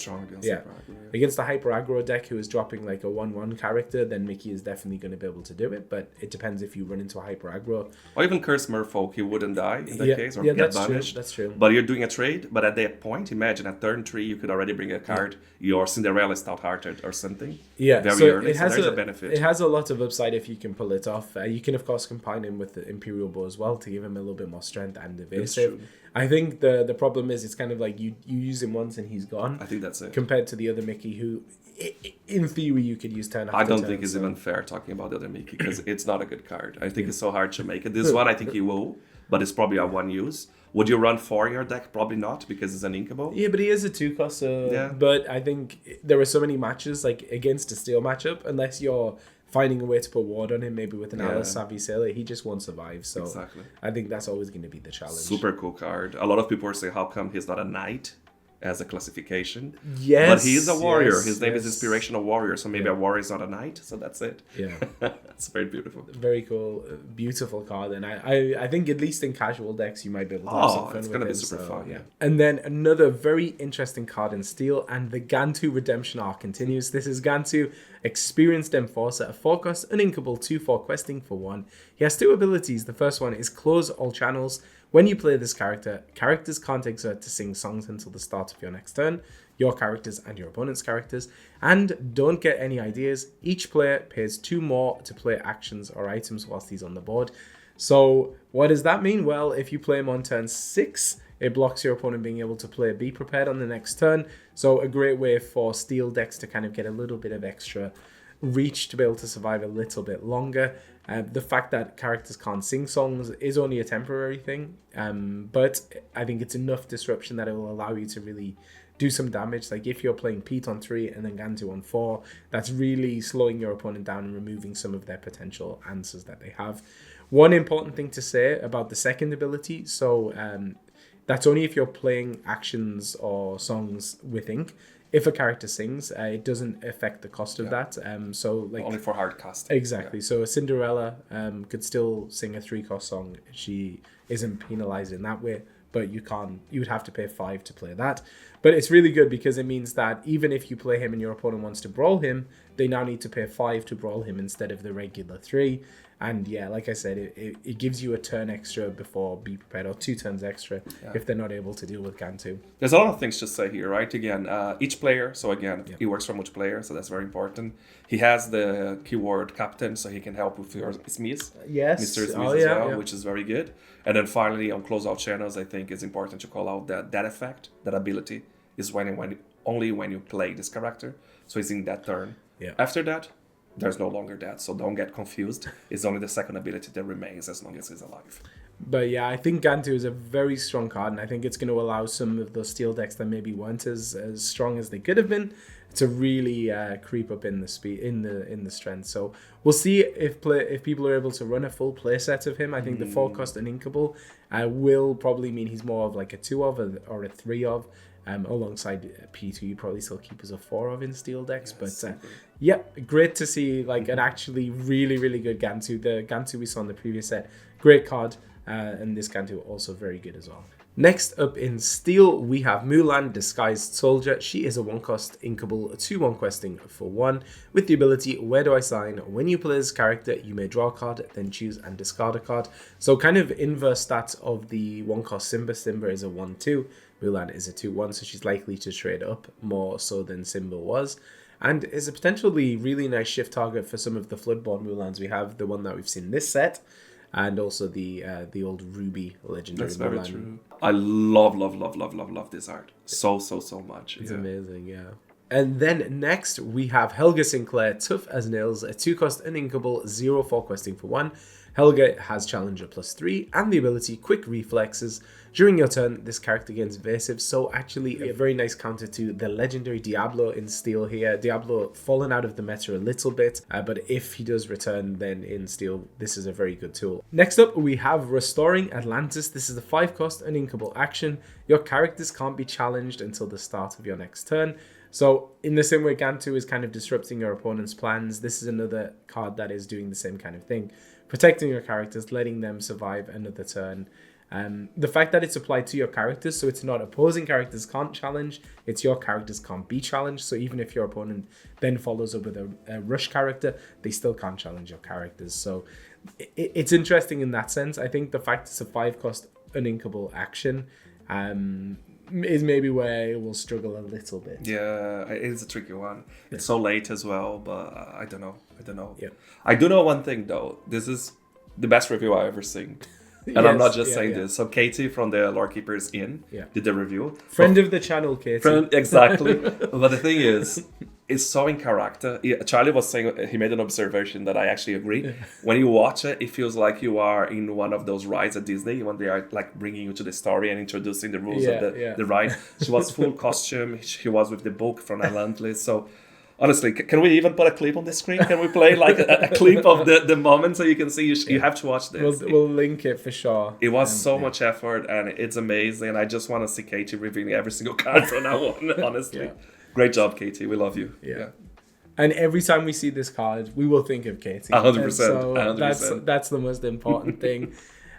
Speaker 1: Against a hyper aggro deck who is dropping like a 1/1 character, then Mickey is definitely going to be able to do it. But it depends if you run into a hyper aggro.
Speaker 2: Or even Curse Merfolk, he wouldn't die in that case or get banished.
Speaker 1: That's true.
Speaker 2: But you're doing a trade, but at that point, imagine at turn 3, you could already bring a card, your Cinderella Stout-Hearted or something.
Speaker 1: Yeah,
Speaker 2: very
Speaker 1: so
Speaker 2: early,
Speaker 1: it has
Speaker 2: there's a benefit.
Speaker 1: It has a lot of upside if you can pull it off. You can, of course, combine him with the Imperial Bow as well to give him a little bit more strength and
Speaker 2: That's
Speaker 1: evasive.
Speaker 2: true.
Speaker 1: I think the problem is it's kind of like you use him once and he's gone.
Speaker 2: I think that's it.
Speaker 1: Compared to the other Mickey who, in theory, you could use turn after
Speaker 2: I don't
Speaker 1: turn,
Speaker 2: think it's
Speaker 1: so-
Speaker 2: even fair talking about the other Mickey because it's not a good card. I think it's so hard to make it. This one I think you will, but it's probably a one use. Would you run 4 in your deck? Probably not because it's an Inkable.
Speaker 1: Yeah, but he is a 2-cost.
Speaker 2: Yeah.
Speaker 1: But I think there are so many matches like against a steel matchup, unless you're finding a way to put ward on him, maybe with an Alice Savvy Sailor, he just won't survive. So
Speaker 2: Exactly.
Speaker 1: I think that's always going to be the challenge.
Speaker 2: Super cool card. A lot of people are saying, how come he's not a knight as a classification?
Speaker 1: Yes,
Speaker 2: But he is a warrior.
Speaker 1: yes,
Speaker 2: His name is
Speaker 1: yes.
Speaker 2: Inspirational Warrior, so maybe a warrior is not a knight. So that's it.
Speaker 1: Yeah.
Speaker 2: It's very beautiful.
Speaker 1: Very cool, beautiful card, and I think at least in casual decks you might be able to have some fun
Speaker 2: it's
Speaker 1: with
Speaker 2: gonna be
Speaker 1: it,
Speaker 2: super fun. Yeah.
Speaker 1: And then another very interesting card in Steel, and the Gantu Redemption arc continues. This is Gantu, Experienced Enforcer, a 4-cost, uninkable 2/4 questing for 1. He has 2 abilities. The first one is Close All Channels. When you play this character, characters can't exert to sing songs until the start of your next turn. Your characters and your opponent's characters. And don't get any ideas. Each player pays 2 more to play actions or items whilst he's on the board. So what does that mean? Well, if you play him on turn 6, it blocks your opponent being able to play Be Prepared on the next turn. So a great way for Steel decks to kind of get a little bit of extra reach to be able to survive a little bit longer. The fact that characters can't sing songs is only a temporary thing, but I think it's enough disruption that it will allow you to really do some damage. Like if you're playing Pete on 3 and then Gantu on 4, that's really slowing your opponent down and removing some of their potential answers that they have. One important thing to say about the second ability, so that's only if you're playing actions or songs with ink. If a character sings, it doesn't affect the cost of that. So like
Speaker 2: Only for hard casting.
Speaker 1: exactly. So a Cinderella could still sing a 3-cost song. She isn't penalized in that way, but you would have to pay 5 to play that. But it's really good because it means that even if you play him and your opponent wants to brawl him, they now need to pay 5 to brawl him instead of the regular 3. And yeah, like I said, it gives you a turn extra before Be Prepared, or 2 turns extra if they're not able to deal with Gantu.
Speaker 2: There's a lot of things to say here, right? Again, each player, so again, he works for each player, so that's very important. He has the keyword captain, so he can help with your SMEs.
Speaker 1: Yes.
Speaker 2: Mr.
Speaker 1: Oh,
Speaker 2: SMEs as
Speaker 1: yeah,
Speaker 2: well,
Speaker 1: yeah.
Speaker 2: which is very good. And then finally, on closeout channels, I think it's important to call out that effect, that ability, is only when you play this character. So it's in that turn.
Speaker 1: Yeah.
Speaker 2: After that, there's no longer that, so don't get confused. It's only the second ability that remains as long as he's alive.
Speaker 1: But yeah, I think Gantu is a very strong card, and I think it's going to allow some of those Steel decks that maybe weren't as strong as they could have been to really creep up in the speed, in the strength. So we'll see if people are able to run a full play set of him. I think the 4-cost uninkable will probably mean he's more of like a 2 of or a 3 of. Alongside P2, you probably still keep as a 4 of in Steel decks.
Speaker 2: Yes,
Speaker 1: But yeah, great to see like an actually really, really good Gantu. The Gantu we saw in the previous set, great card. And this Gantu also very good as well. Next up in Steel, we have Mulan, Disguised Soldier. She is a 1-cost inkable, a 2/1 questing for 1, with the ability Where Do I Sign? When you play this character, you may draw a card, then choose and discard a card. So kind of inverse stats of the 1-cost Simba. Simba is a 1/2. Mulan is a 2/1, so she's likely to trade up more so than Simba was. And is a potentially really nice shift target for some of the Floodborn Mulans. We have the one that we've seen this set, and also the old Ruby Legendary
Speaker 2: That's very
Speaker 1: Mulan.
Speaker 2: true. I love this art so much.
Speaker 1: It's amazing, yeah. And then next we have Helga Sinclair, Tough as Nails, a 2-cost uninkable 0/4 questing for 1. Helga has Challenger +3 and the ability Quick Reflexes. During your turn, this character gains evasive, so actually a very nice counter to the legendary Diablo in Steel here. Diablo fallen out of the meta a little bit, but if he does return, then in Steel, this is a very good tool. Next up, we have Restoring Atlantis. This is a 5-cost uninkable action. Your characters can't be challenged until the start of your next turn. So in the same way Gantu is kind of disrupting your opponent's plans, this is another card that is doing the same kind of thing. Protecting your characters, letting them survive another turn. The fact that it's applied to your characters, so it's not opposing characters can't challenge, it's your characters can't be challenged. So even if your opponent then follows up with a rush character, they still can't challenge your characters. So it's interesting in that sense. I think the fact it's a 5-cost uninkable action is maybe where it will struggle a little bit.
Speaker 2: Yeah, it's a tricky one. It's so late as well, but I don't know.
Speaker 1: Yeah.
Speaker 2: I do know one thing though. This is the best review I've ever seen. And
Speaker 1: Yes,
Speaker 2: I'm not just
Speaker 1: yeah,
Speaker 2: saying
Speaker 1: yeah.
Speaker 2: this. So Katie from the Lorekeepers did the review.
Speaker 1: Friend of the channel, Katie.
Speaker 2: Exactly. But the thing is, it's so in character. Charlie was saying, he made an observation that I actually agree. When you watch it, it feels like you are in one of those rides at Disney when they are like bringing you to the story and introducing the rules of the ride. She was full costume. She was with the book from Amethyst. So honestly, can we even put a clip on the screen? Can we play like a clip of the moment so you can see? You have to watch this.
Speaker 1: We'll link it for sure.
Speaker 2: It was so much effort and it's amazing. I just want to see Katie reviewing every single card from now on, honestly. Great job, Katie. We love you.
Speaker 1: Yeah. And every time we see this card, we will think of Katie.
Speaker 2: 100%.
Speaker 1: So
Speaker 2: 100%.
Speaker 1: that's the most important thing.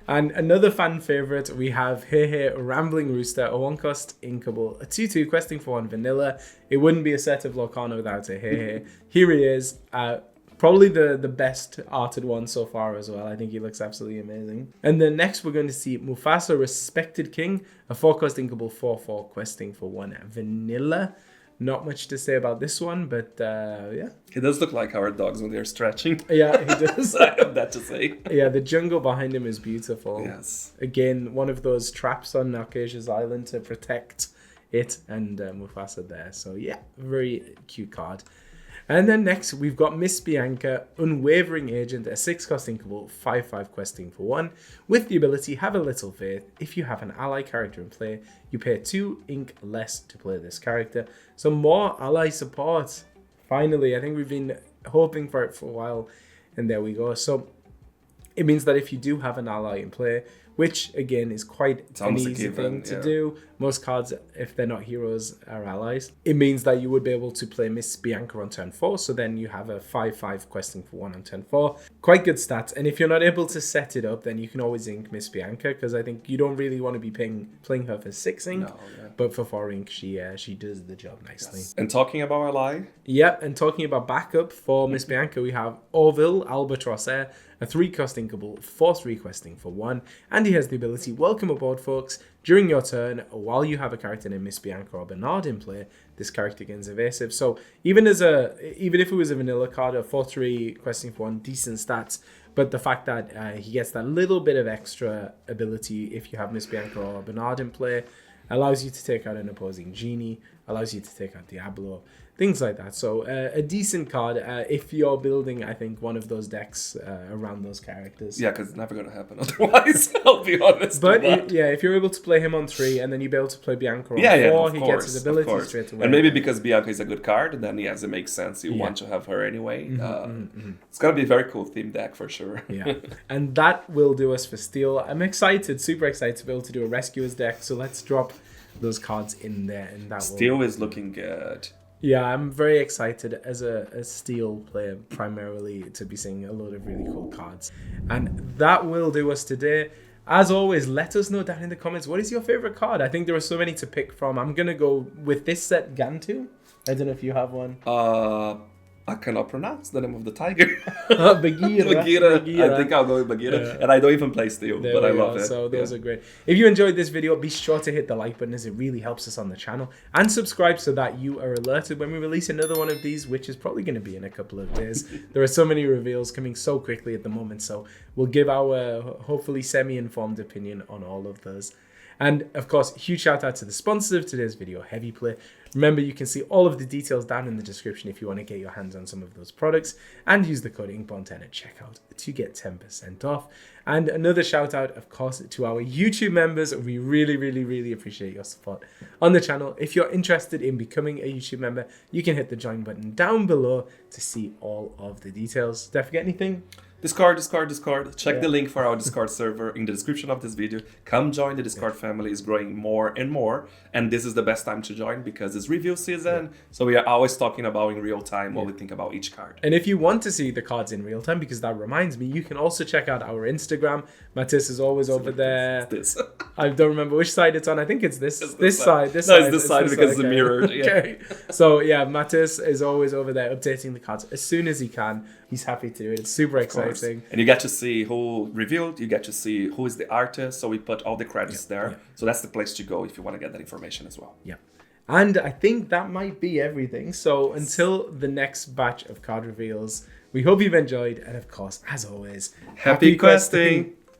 Speaker 1: And another fan favorite, we have Hey Rambling Rooster, a 1-cost inkable, a 2/2 questing for 1 vanilla. It wouldn't be a set of Lorcana without a Hey. Here he is. Probably the best arted one so far as well. I think he looks absolutely amazing. And then next we're going to see Mufasa, Respected King, a 4-cost inkable 4/4 questing for 1 vanilla. Not much to say about this one, but yeah.
Speaker 2: He does look like our dogs when they're stretching.
Speaker 1: Yeah, he does.
Speaker 2: I have that to say.
Speaker 1: Yeah, the jungle behind him is beautiful.
Speaker 2: Yes.
Speaker 1: Again, one of those traps on ARCHAZIA'S island to protect it and Mufasa there. So yeah, very cute card. And then next, we've got Miss Bianca, Unwavering Agent, a 6-cost inkable, 5/5 questing for 1, with the ability Have a Little Faith. If you have an ally character in play, you pay 2 ink less to play this character. So more ally support. Finally, I think we've been hoping for it for a while, and there we go. So it means that if you do have an ally in play, which again is quite an easy thing to do. Most cards, if they're not heroes, are allies. It means that you would be able to play Miss Bianca on turn 4, so then you have a 5/5 questing for 1 on turn 4. Quite good stats. And if you're not able to set it up, then you can always ink Miss Bianca, because I think you don't really want to be playing her for 6 ink, but for 4 ink, she does the job nicely.
Speaker 2: Yes. And talking about ally?
Speaker 1: Yep, and talking about backup for Miss Bianca, we have Orville, Albatross Air, a 3-cost inkable, 4/3 questing for 1, and he has the ability Welcome Aboard, folks. During your turn, while you have a character named Miss Bianca or Bernard in play, this character gains evasive. So even if it was a vanilla card, a 4/3 questing for 1, decent stats, but the fact that he gets that little bit of extra ability if you have Miss Bianca or Bernard in play, allows you to take out an opposing genie, allows you to take out Diablo, things like that. So a decent card if you're building, I think, one of those decks around those characters.
Speaker 2: Yeah, because it's never going to happen otherwise, I'll be honest.
Speaker 1: But if you're able to play him on 3 and then you'll be able to play Bianca on 4, he gets his ability straight away.
Speaker 2: And maybe because Bianca is a good card, then yes, it makes sense. You want to have her anyway. It's going to be a very cool theme deck for sure.
Speaker 1: Yeah, and that will do us for Steel. I'm excited, super excited to be able to do a Rescuers deck. So let's drop those cards in there. And that
Speaker 2: Steel is looking good.
Speaker 1: Yeah, I'm very excited as a Steel player primarily to be seeing a load of really cool cards. And that will do us today. As always, let us know down in the comments, what is your favorite card? I think there are so many to pick from. I'm going to go with this set, Gantu. I don't know if you have one.
Speaker 2: I cannot pronounce the name of the tiger.
Speaker 1: Bagheera.
Speaker 2: I think I'll go with Bagheera. And I don't even play Steel, but I love it.
Speaker 1: So those are great. If you enjoyed this video, be sure to hit the like button as it really helps us on the channel. And subscribe so that you are alerted when we release another one of these, which is probably going to be in a couple of days. There are so many reveals coming so quickly at the moment. So we'll give our hopefully semi-informed opinion on all of those. And of course, huge shout out to the sponsors of today's video, Heavy Play. Remember, you can see all of the details down in the description if you want to get your hands on some of those products, and use the code Inkborn10 at checkout to get 10% off. And another shout out, of course, to our YouTube members. We really appreciate your support on the channel. If you're interested in becoming a YouTube member, you can hit the join button down below to see all of the details. Did I forget anything?
Speaker 2: Discord. Check the link for our Discord server in the description of this video. Come join the Discord family. It's growing more and more. And this is the best time to join because it's review season. So we are always talking about in real time what we think about each card.
Speaker 1: And if you want to see the cards in real time, because that reminds me, you can also check out our Instagram. Matisse is always over there.
Speaker 2: It's this.
Speaker 1: I don't remember which side it's on. I think it's this. This
Speaker 2: side.
Speaker 1: side.
Speaker 2: It's this side because it's mirrored. Yeah.
Speaker 1: Okay. So yeah, Matisse is always over there updating the cards as soon as he can. He's happy to do it. It's super exciting.
Speaker 2: And you get to see who revealed, you get to see who is the artist, so we put all the credits there. So that's the place to go if you want to get that information as well.
Speaker 1: Yeah. And I think that might be everything. So until the next batch of card reveals, we hope you've enjoyed. And of course, as always,
Speaker 2: Happy questing!